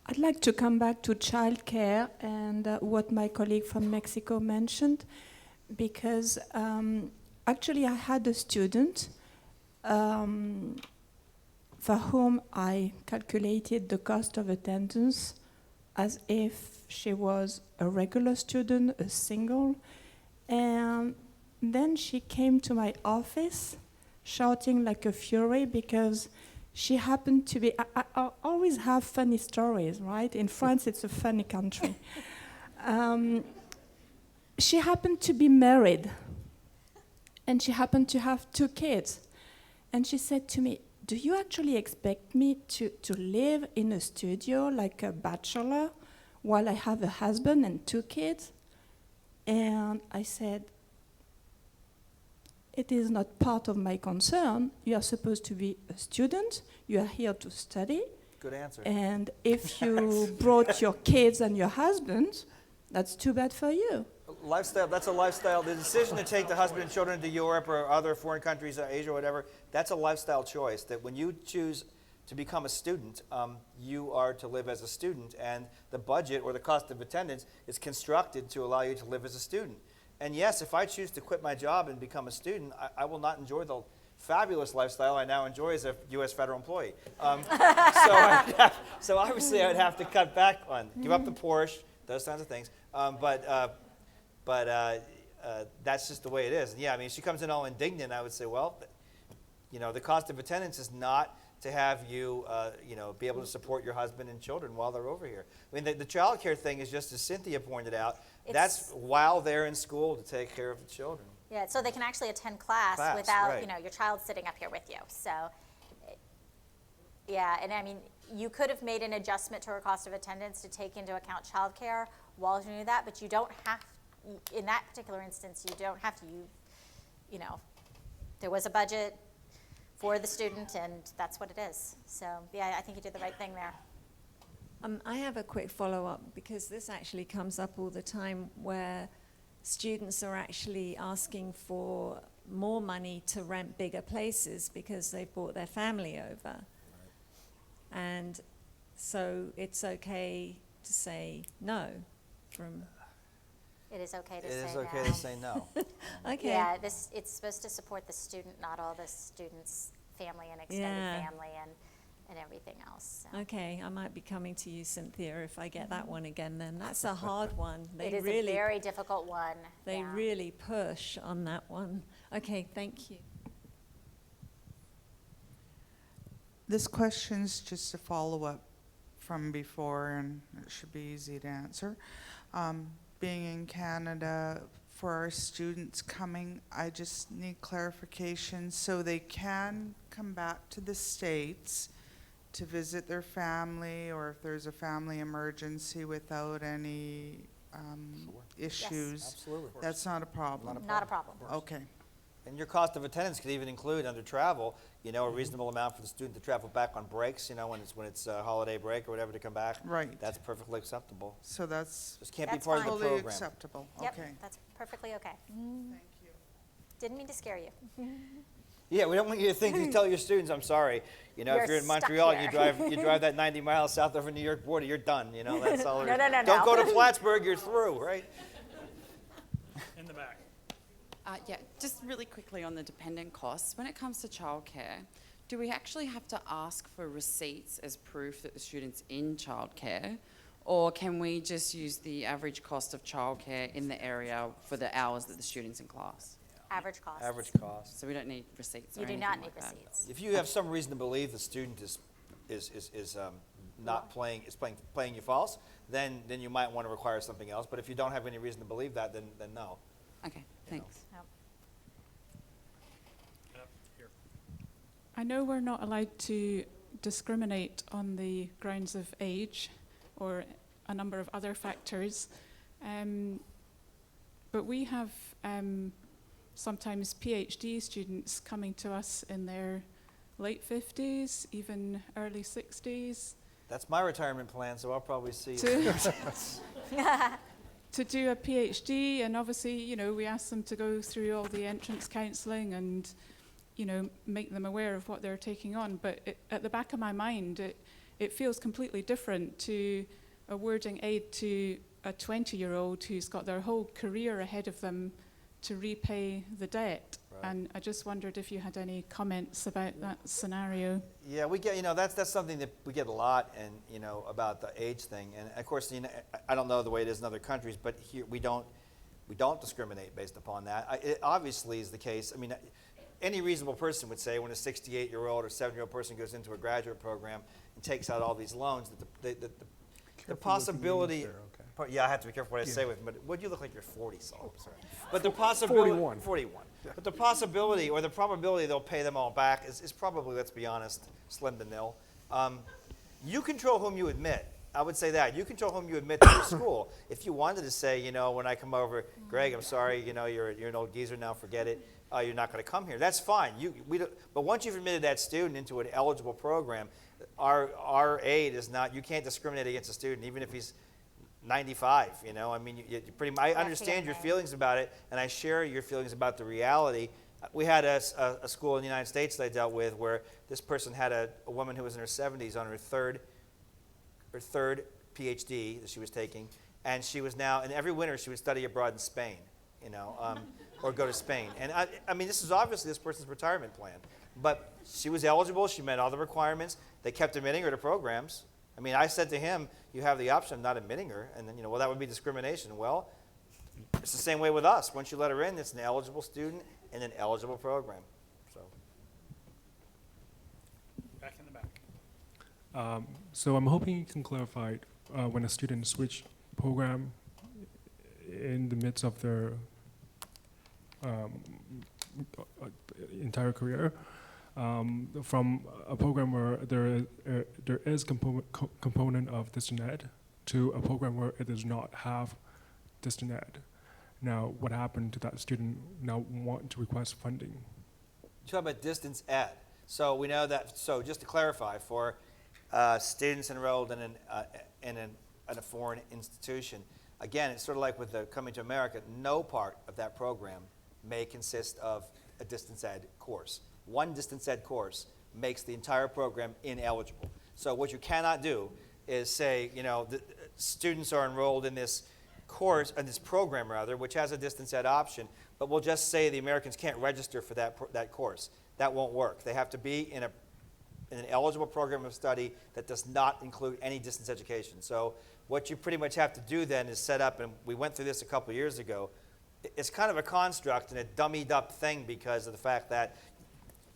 I'd like to come back to childcare and what my colleague from Mexico mentioned, because actually I had a student for whom I calculated the cost of attendance as if she was a regular student, a single, and then she came to my office shouting like a fury because she happened to be, I always have funny stories, right? In France, it's a funny country. She happened to be married, and she happened to have 2 kids. And she said to me, do you actually expect me to live in a studio like a bachelor while I have a husband and 2 kids? And I said, it is not part of my concern. You are supposed to be a student. You are here to study. Good answer. And if you brought your kids and your husband, that's too bad for you. Lifestyle, that's a lifestyle. The decision to take the husband and children to Europe or other foreign countries, Asia or whatever, that's a lifestyle choice. That when you choose to become a student, you are to live as a student, and the budget or the cost of attendance is constructed to allow you to live as a student. And yes, if I choose to quit my job and become a student, I will not enjoy fabulous lifestyle I now enjoy as a U.S. federal employee. So obviously I would have to cut back on, give up the Porsche, those kinds of things. But that's just the way it is. And yeah, I mean, if she comes in all indignant, I would say, well, you know, the cost of attendance is not to have you, you know, be able to support your husband and children while they're over here. I mean, the child care thing is just as Cynthia pointed out, that's while they're in school to take care of the children. Yeah, so they can actually attend class without, you know, your child sitting up here with you. So, yeah, and I mean, you could have made an adjustment to her cost of attendance to take into account childcare while you do that, but you don't have, in that particular instance, you don't have to, you know, there was a budget for the student and that's what it is. So, yeah, I think you did the right thing there. I have a quick follow-up because this actually comes up all the time where students are actually asking for more money to rent bigger places because they've brought their family over. And so it's okay to say no from... It is okay to It say no. is okay to say no. Okay. Yeah, it's supposed to support the student, not all the student's family and extended family and everything else. So. Okay, I might be coming to you, Cynthia, if I get that one again then. That's a hard one. It is a very difficult one. They really push on that one. Okay, thank you. This question's just a follow-up from before, and it should be easy to answer. Being in Canada, for our students coming, I just need clarification so they can come back to the States to visit their family, or if there's a family emergency without any issues. Yes, absolutely. That's not a problem. Not a problem. Okay. And your cost of attendance could even include under travel, you know, a reasonable amount for the student to travel back on breaks, you know, when it's a holiday break or whatever to come back. Right. That's perfectly acceptable. So that's just can't be part of the program. acceptable. Yep, Okay. that's perfectly okay. Thank you. Didn't mean to scare you. Yeah, we don't want you to think, you tell your students, I'm sorry. You know, if you're in stuck Montreal and here. you drive that 90 miles south over New York border, you're done, you know, that's all. No, no, no, Don't no. go to Plattsburgh, you're through, right? In the back. Yeah, just really quickly on the dependent costs. When it comes to childcare, do we actually have to ask for receipts as proof that the student's in childcare? Or can we just use the average cost of childcare in the area for the hours that the student's in class? Average cost. Average cost. So we don't need receipts or You do anything not like need that? receipts. If you have some reason to believe the student is not playing you false, then you might want to require something else. But if you don't have any reason to believe that, then no. Okay, thanks. Yep. I know we're not allowed to discriminate on the grounds of age or a number of other factors, but we have sometimes PhD students coming to us in their late 50s, even early 60s. That's my retirement plan, so I'll probably see you. To do a PhD, and obviously, you know, we ask them to go through all the entrance counselling and, you know, make them aware of what they're taking on. But at the back of my mind, it feels completely different to awarding aid to a 20-year-old who's got their whole career ahead of them to repay the debt. Right. And I just wondered if you had any comments about that scenario. Yeah, we get, you know, that's something that we get a lot, and you know, about the age thing. And of course, you know, I don't know the way it is in other countries, but here we don't discriminate based upon that. It obviously is the case. I mean, any reasonable person would say when a 68-year-old or 70-year-old person goes into a graduate program and takes out all these loans, that the possibility. Yeah, I have to be careful what I say with, but would you look like you're 40, so I'm sorry. But the possibility, 41. But the possibility or the probability they'll pay them all back is probably, let's be honest, slim to nil. You control whom you admit. I would say that. You control whom you admit to your school. If you wanted to say, you know, when I come over, Greg, I'm sorry, you know, you're an old geezer now, forget it. You're not going to come here. That's fine. But once you've admitted that student into an eligible program, our aid is not, you can't discriminate against a student, even if he's 95, you know, I mean, I understand your feelings about it, and I share your feelings about the reality. We had a school in the United States that I dealt with where this person had a woman who was in her 70s on her third PhD that she was taking, and she was now, and every winter she would study abroad in Spain, you know. or go to Spain. And I mean, this is obviously this person's retirement plan. But she was eligible. She met all the requirements. They kept admitting her to programs. I mean, I said to him, you have the option of not admitting her. And then, you know, well, that would be discrimination. Well, it's the same way with us. Once you let her in, it's an eligible student in an eligible program. So. Back in the back. So I'm hoping you can clarify when a student switch program in the midst of their entire career from a program where there is component of distant ed to a program where it does not have distant ed. Now, what happened to that student now want to request funding? You talk about distance ed. So we know that, so just to clarify, for students enrolled in a foreign institution, again, it's sort of like with the Coming to America, no part of that program may consist of a distance ed course. One distance ed course makes the entire program ineligible. So what you cannot do is say, you know, the students are enrolled in this course, in this program rather, which has a distance ed option, but we'll just say the Americans can't register for that course. That won't work. They have to be in an eligible program of study that does not include any distance education. So what you pretty much have to do then is set up, and we went through this a couple years ago, it's kind of a construct and a dummied up thing because of the fact that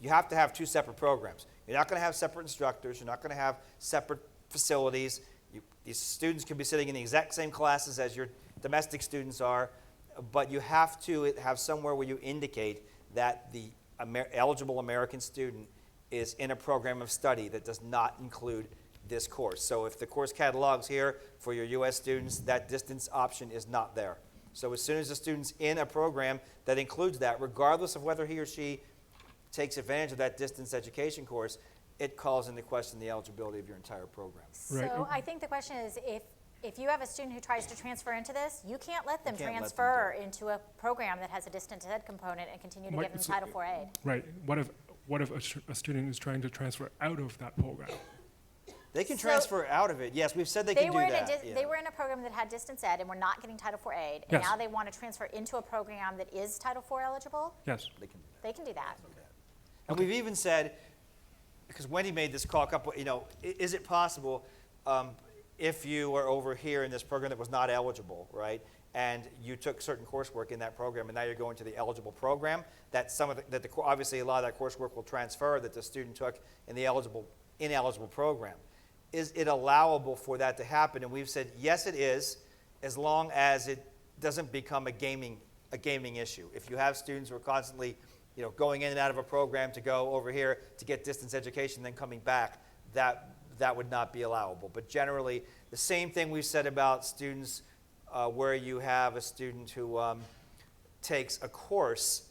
you have to have two separate programs. You're not going to have separate instructors. You're not going to have separate facilities. These students can be sitting in the exact same classes as your domestic students are, but you have to have somewhere where you indicate that the eligible American student is in a program of study that does not include this course. So if the course catalog's here for your U.S. students, that distance option is not there. So as soon as the student's in a program that includes that, regardless of whether he or she takes advantage of that distance education course, it calls into question the eligibility of your entire program. So I think the question is, if you have a student who tries to transfer into this, you can't let them transfer into a program that has a distance ed component and continue to give them Title IV aid. Right. What if a student is trying to transfer out of that program? They can transfer out of it. Yes, we've said they can do that. They were in a program that had distance ed and were not getting Title IV aid, and now they want to transfer into a program that is Title IV eligible? Yes. They can do that. And we've even said, because Wendy made this call a couple, you know, is it possible if you were over here in this program that was not eligible, right, and you took certain coursework in that program and now you're going to the eligible program, that obviously a lot of that coursework will transfer that the student took in the ineligible program. Is it allowable for that to happen? And we've said, yes, it is, as long as it doesn't become a gaming issue. If you have students who are constantly, you know, going in and out of a program to go over here to get distance education, then coming back, that would not be allowable. But generally, the same thing we've said about students where you have a student who takes a course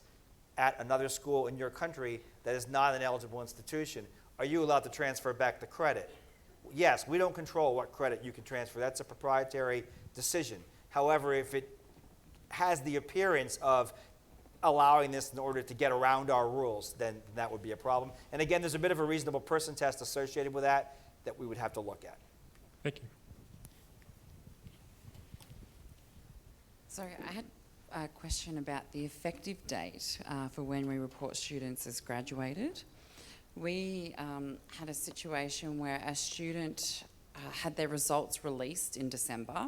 at another school in your country that is not an eligible institution. Are you allowed to transfer back the credit? Yes, we don't control what credit you can transfer. That's a proprietary decision. However, if it has the appearance of allowing this in order to get around our rules, then that would be a problem. And again, there's a bit of a reasonable person test associated with that we would have to look at. Thank you. Sorry, I had a question about the effective date for when we report students as graduated. We had a situation where a student had their results released in December,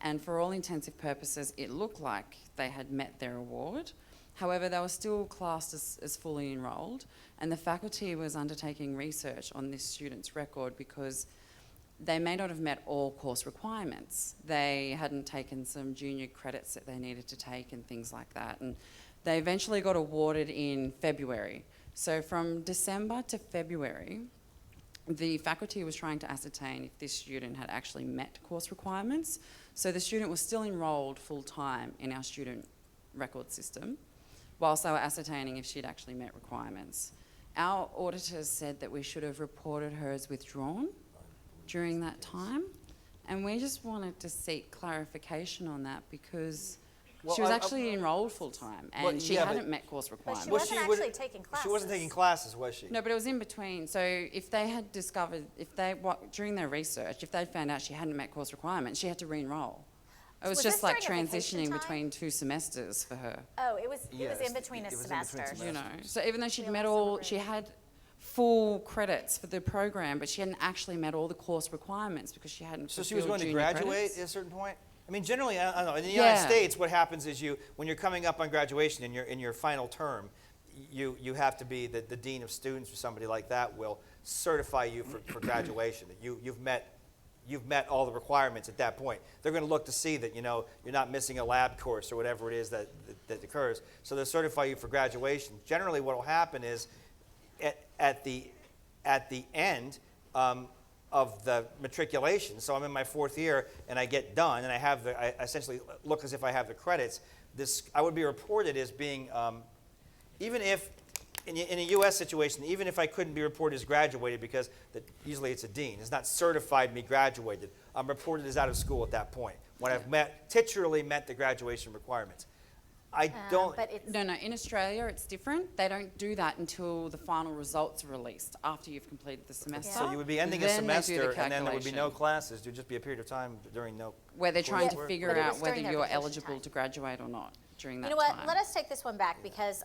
and for all intensive purposes, it looked like they had met their award. However, they were still classed as fully enrolled, and the faculty was undertaking research on this student's record because they may not have met all course requirements. They hadn't taken some junior credits that they needed to take and things like that, and they eventually got awarded in February. So from December to February, the faculty was trying to ascertain if this student had actually met course requirements. So the student was still enrolled full-time in our student record system, whilst they were ascertaining if she'd actually met requirements. Our auditors said that we should have reported her as withdrawn during that time, and we just wanted to seek clarification on that because she was actually enrolled full-time and she hadn't met course requirements. But she wasn't actually taking classes. She wasn't taking classes, was she? No, but it was in between. So if they had discovered, during their research, if they'd found out she hadn't met course requirements, she had to re-enroll. It was Was just this like during a vacation transitioning time? between 2 semesters for her. Oh, it was Yes, in between a it was in semester. between You semesters. know, so even though she'd We met allow summer all, break. she had full credits for the program, but she hadn't actually met all the course requirements because she hadn't. So she was fulfilled going to junior graduate credits. at a certain point? I mean, generally, I don't know, in the United Yeah. States, what happens is when you're coming up on graduation in your final term, you have to be, the dean of students or somebody like that will certify you for graduation. That you've met all the requirements at that point. They're going to look to see that, you're not missing a lab course or whatever it is that occurs. So they'll certify you for graduation. Generally, what will happen is at the end of the matriculation, so I'm in my 4th year and I get done and I essentially look as if I have the credits. I would be reported as being, even if in a U.S. situation, even if I couldn't be reported as graduated because usually it's a dean, it's not certified me graduated, I'm reported as out of school at that point when I've titularly met the graduation requirements. I don't. But it's, No, in Australia it's different. They don't do that until the final results are released, after you've completed the semester. So you would be ending a Then they do the semester and then there would be no calculation, classes. There would just be a period of time during no. where they're trying to coursework. figure But it out was whether during their you're vacation eligible time. to graduate or not during that you know what? time. Let us take this one back because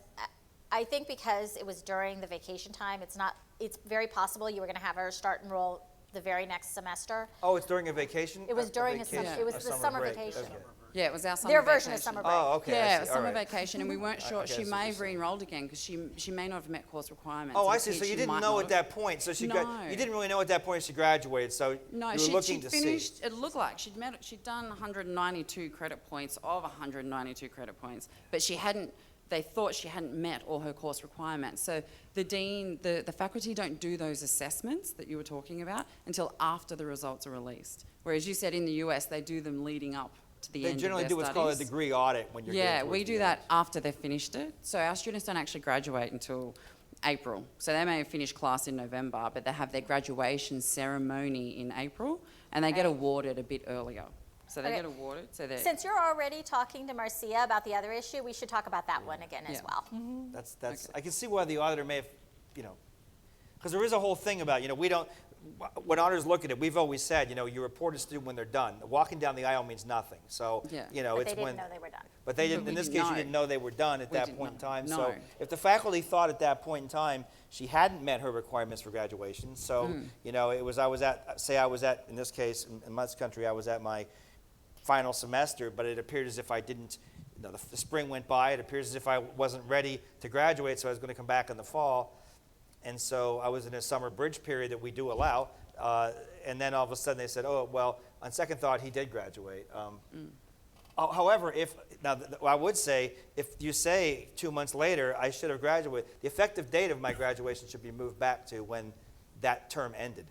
I think because it was during the vacation time, it's very possible you were going to have her start enroll the very next semester. Oh, it's during a vacation? It was during vacation, it was a the summer break. vacation. Okay. Yeah, it was our summer Their vacation. version of summer break. Oh, okay. I Yeah, see. it was All summer right. vacation, and we weren't sure. I She see what may you're have saying. re-enrolled again because she may not have met course requirements. Oh, I and see. So she you didn't might know not at that point. So you didn't really know at that point she graduated. So No, you were looking she'd to finished. see. It looked like she'd done 192 credit points of 192 credit points, but she hadn't. They thought she hadn't met all her course requirements. So the dean, the faculty don't do those assessments that you were talking about until after the results are released. Whereas you said in the US they do them leading up to the They end of generally their do what's called a studies. degree audit when you're getting Yeah, towards we the do end. that after they've finished it. So our students don't actually graduate until April. So they may have finished class in November, but they have their graduation ceremony in April, and they get awarded a bit earlier. So they Okay. get awarded. So they Since you're already talking to Marcia about the other issue, we should talk about that one again as Yeah. well. That's. I can see why the auditor may have, because there is a whole thing about, we don't. When auditors look at it, we've always said, you report a student when they're done. Walking down the aisle means nothing. So, Yeah. But it's they when. didn't know they were done. But they didn't. we In this didn't case, you know. didn't know they were done at We that didn't point in know. time. No. So, if the faculty thought at that point in time she hadn't met her requirements for graduation, so it was I was at in this case in my country I was at my final semester, but it appeared as if I didn't. The spring went by. It appears as if I wasn't ready to graduate, so I was going to come back in the fall. And so I was in a summer bridge period that we do allow. And then all of a sudden they said, oh, well, on second thought, he did graduate. However, I would say, if you say 2 months later, I should have graduated, the effective date of my graduation should be moved back to when that term ended.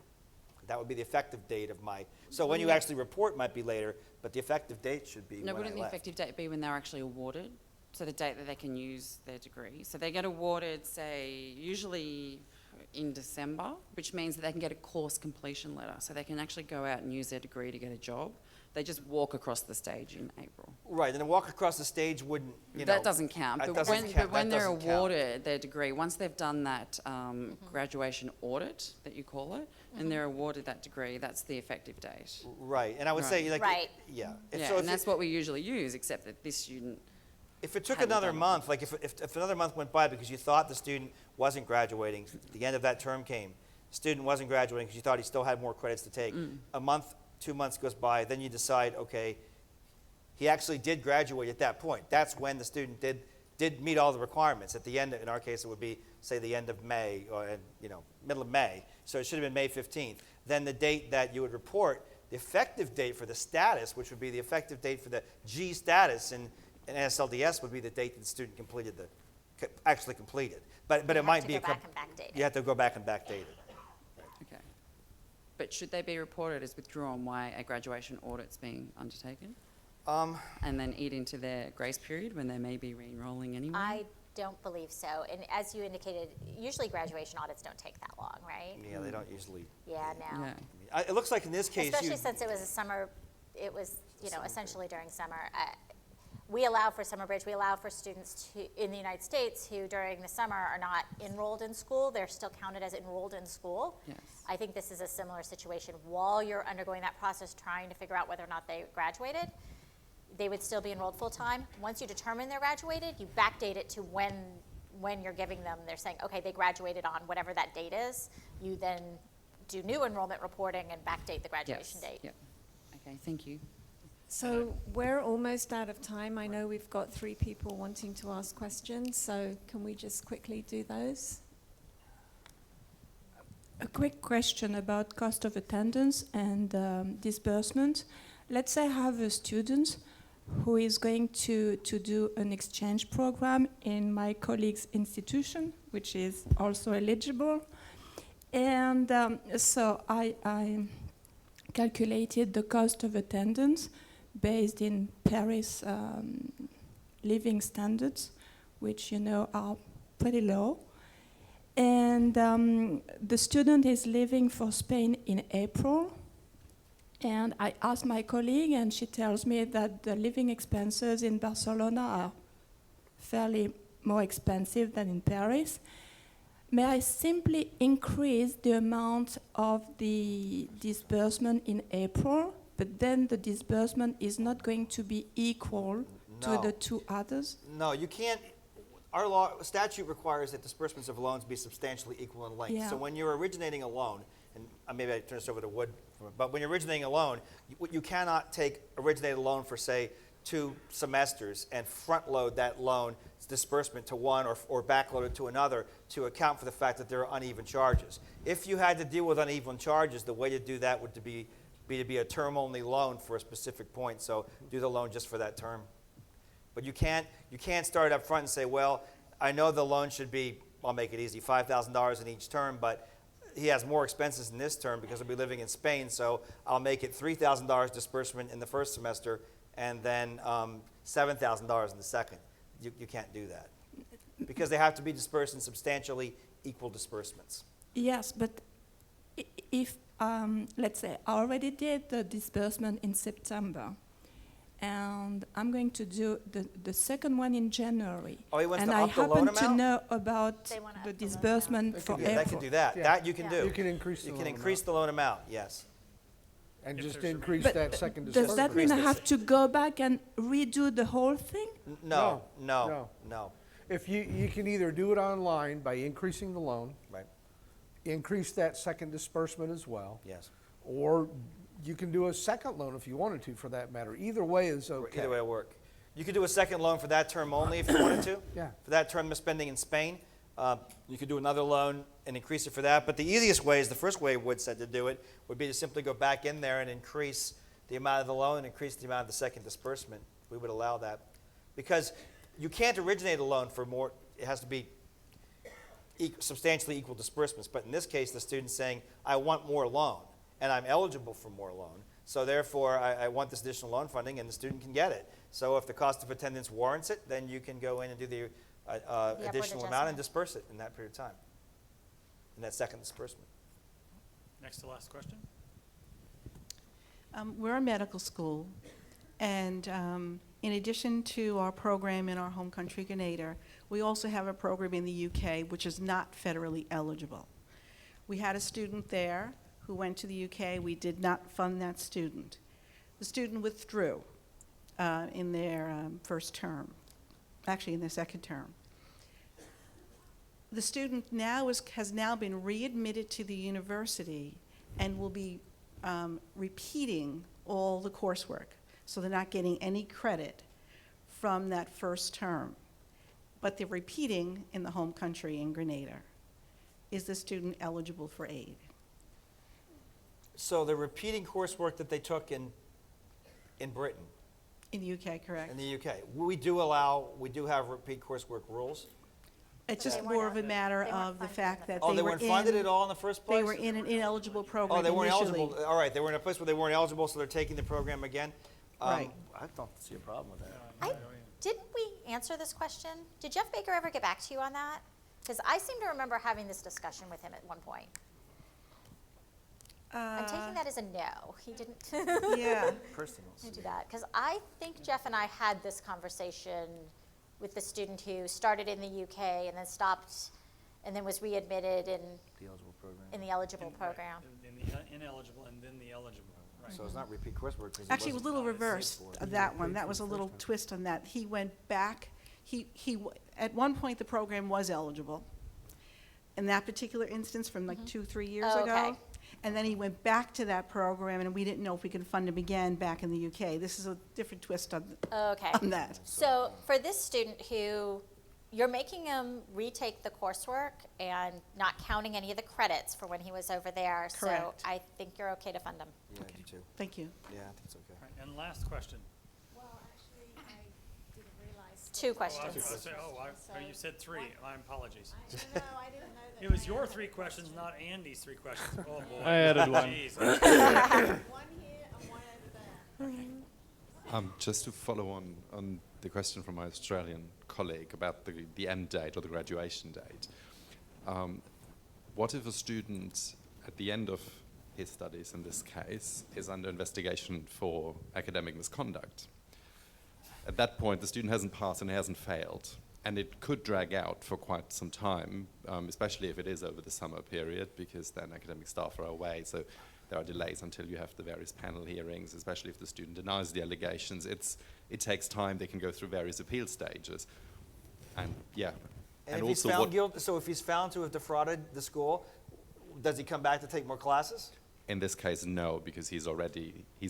That would be the effective date of my, so when you actually report might be later, but the effective date should be No, when I wouldn't the left. effective date be when they're actually awarded? So the date that they can use their degree. So they get awarded, say, usually in December, which means that they can get a course completion letter. So they can actually go out and use their degree to get a job. They just walk across the stage in April. Right, and the walk across the stage wouldn't, That doesn't count. that But doesn't when, count. but when That they're doesn't count. awarded their degree, once they've done that graduation audit, that you call it, and they're awarded that degree, that's the effective date. Right, and I would say, like, Right. yeah. Yeah, So and that's what we usually use, except that this student If it took hadn't another done it. month, like if another month went by because you thought the student wasn't graduating, the end of that term came, student wasn't graduating because you thought he still had more credits to take, a month, 2 months goes by, then you decide, okay, he actually did graduate at that point. That's when the student did meet all the requirements. At the end, in our case, it would be, say, the end of May, or, middle of May. So it should have been May 15th. Then the date that you would report, the effective date for the status, which would be the effective date for the G status in SLDS, would be the date that the student actually completed. But it might be You have to go back and backdate it. You have to go back and backdate it. Okay. But should they be reported as withdrawn while a graduation audit's being undertaken? And then eat into their grace period when they may be re-enrolling anyway? I don't believe so. And as you indicated, usually graduation audits don't take that long, right? Yeah, they don't usually. Yeah, no. Yeah. It looks like in this case, Especially since it was a summer, it was, essentially during summer. We allow for summer bridge. We allow for students in the United States who during the summer are not enrolled in school. They're still counted as enrolled in school. Yes. I think this is a similar situation. While you're undergoing that process, trying to figure out whether or not they graduated, they would still be enrolled full-time. Once you determine they're graduated, you backdate it to when you're giving them, they're saying, okay, they graduated on whatever that date is. You then do new enrollment reporting and backdate the graduation date. Yep. Okay, thank you. So we're almost out of time. I know we've got 3 people wanting to ask questions, so can we just quickly do those? A quick question about cost of attendance and disbursement. Let's say I have a student who is going to do an exchange program in my colleague's institution, which is also eligible. And so I calculated the cost of attendance based in Paris living standards, which are pretty low. And the student is leaving for Spain in April. And I asked my colleague, and she tells me that the living expenses in Barcelona are fairly more expensive than in Paris. May I simply increase the amount of the disbursement in April, but then the disbursement is not going to be equal to the 2 others? No, you can't. Our statute requires that disbursements of loans be substantially equal in length. Yeah. So when you're originating a loan, and maybe I turn this over to Wood, but when you're originating a loan, you cannot originate a loan for, say, 2 semesters and front load that loan disbursement to one or backload it to another to account for the fact that there are uneven charges. If you had to deal with uneven charges, the way to do that would be a term-only loan for a specific point. So do the loan just for that term. But you can't start up front and say, well, I know the loan should be, I'll make it easy, $5,000 in each term, but he has more expenses in this term because he'll be living in Spain, so I'll make it $3,000 disbursement in the first semester and then $7,000 in the second. You can't do that because they have to be dispersed in substantially equal disbursements. Yes, but if, let's say, I already did the disbursement in September, and I'm going to do the second one in January. Oh, he wants and to I up the loan happen to amount? know about the disbursement for Yeah, April. they can do that. That you can do. You can increase the You loan can increase the loan amount, yes. And just increase But that second does disbursement. that mean I have to go back and redo the whole thing? No. If you can either do it online by increasing the loan. Right. Increase that second disbursement as well. Yes. Or you can do a second loan if you wanted to, for that matter. Either way is okay. Either way will work. You could do a second loan for that term only if you wanted to. Yeah. For that term of spending in Spain. You could do another loan and increase it for that. But the easiest way is the first way Wood said to do it would be to simply go back in there and increase the amount of the loan and increase the amount of the second disbursement. We would allow that. Because you can't originate a loan for more, it has to be substantially equal disbursements. But in this case, the student's saying, I want more loan, and I'm eligible for more loan. So therefore, I want this additional loan funding, and the student can get it. So if the cost of attendance warrants it, then you can go in and do the additional amount and disperse it in that period of time, in that second disbursement. Next to last question. We're a medical school, and in addition to our program in our home country, Grenada, we also have a program in the UK which is not federally eligible. We had a student there who went to the UK. We did not fund that student. The student withdrew in their first term, actually in their second term. The student now has now been readmitted to the university and will be repeating all the coursework. So they're not getting any credit from that first term, but they're repeating in the home country in Grenada. Is the student eligible for aid? So they're repeating coursework that they took in Britain. In the UK, correct? In the UK. We do have repeat coursework rules. It's just more of a matter of the fact that they weren't funded at all in the first place? They were in an ineligible program Oh, they weren't initially. eligible. All right, they were in a place where they weren't eligible, so they're taking the program again. Right. I don't see a problem with that. Didn't we answer this question? Did Jeff Baker ever get back to you on that? Because I seem to remember having this discussion with him at one point. I'm taking that as a no. He didn't. Yeah. Personal. Didn't do that. Because I think Jeff and I had this conversation with the student who started in the UK and then stopped and then was readmitted in The eligible program. the eligible program. In the ineligible and then the eligible. So it's not repeat coursework. 'Cause Actually, it was a little wasn't reversed saved for it. of that one. That was a little twist on that. He went back, at one point, the program was eligible. In that particular instance, from like 2-3 years Oh, ago. okay. And then he went back to that program, and we didn't know if we could fund him again back in the UK. This is a different twist on Okay. on that. So for this student who, you're making him retake the coursework and not counting any of the credits for when he was over there. Correct. So I think you're okay to fund him. Yeah, I do too. Thank you. Yeah, I think it's okay. Right, and last question. Well, actually, I didn't realize. Two Oh, questions. I was gonna say, you said three. My apologies. No, I didn't know that. It was your three questions, not Andy's three questions. Oh, boy. I added one. Jeez. One here and one over there. Just to follow on the question from my Australian colleague about the end date or the graduation date. What if a student at the end of his studies, in this case, is under investigation for academic misconduct? At that point, the student hasn't passed and hasn't failed. And it could drag out for quite some time, especially if it is over the summer period, because then academic staff are away. So there are delays until you have the various panel hearings, especially if the student denies the allegations. It takes time. They can go through various appeal stages. And yeah. And if he's found guilty, so if he's found to have defrauded the school, does he come back to take more classes? In this case, no, because he's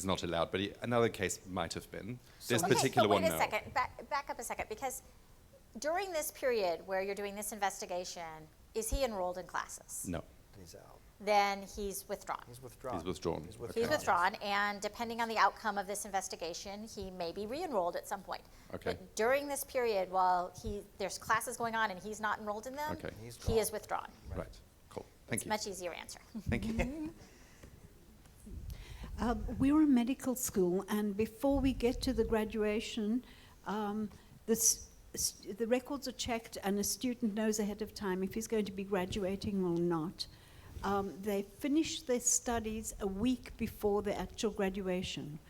not allowed. But another case might have been. This Okay, particular but one, wait a no. second, back up a second, because during this period where you're doing this investigation, is he enrolled in classes? No. He's out. Then he's withdrawn. He's withdrawn. He's withdrawn. He's withdrawn, and depending on the outcome of this investigation, he may be re-enrolled at some point. Okay. But during this period, while there's classes going on and he's not enrolled in them, Okay. he is withdrawn. Right. Cool. Thank you. Much easier answer. Thank you. We're a medical school, and before we get to the graduation, the records are checked, and a student knows ahead of time if he's going to be graduating or not. They finish their studies a week before the actual graduation.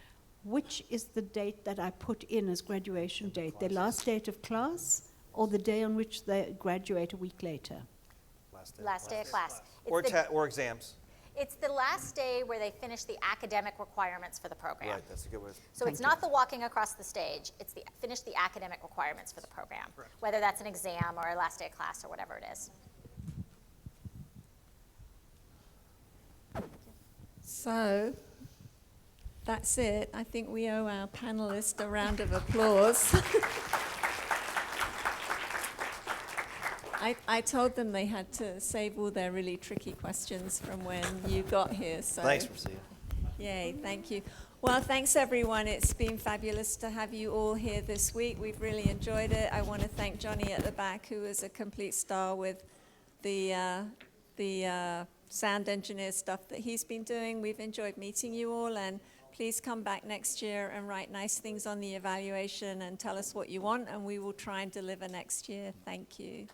Which is the date that I put in as graduation date? Their last date of class, or the day on which they graduate a week later? Last day of class. Or exams. It's the last day where they finish the academic requirements for the program. Right, that's a good way. So it's not the walking across the stage, it's finish the academic requirements for the program, whether that's an exam or a last day of class or whatever it is. So that's it. I think we owe our panelists a round of applause. I told them they had to save all their really tricky questions from when you got here. So Thanks, Marcia. Yay, thank you. Well, thanks everyone. It's been fabulous to have you all here this week. We've really enjoyed it. I want to thank Johnny at the back, who is a complete star with the sound engineer stuff that he's been doing. We've enjoyed meeting you all, and please come back next year and write nice things on the evaluation and tell us what you want, and we will try and deliver next year. Thank you.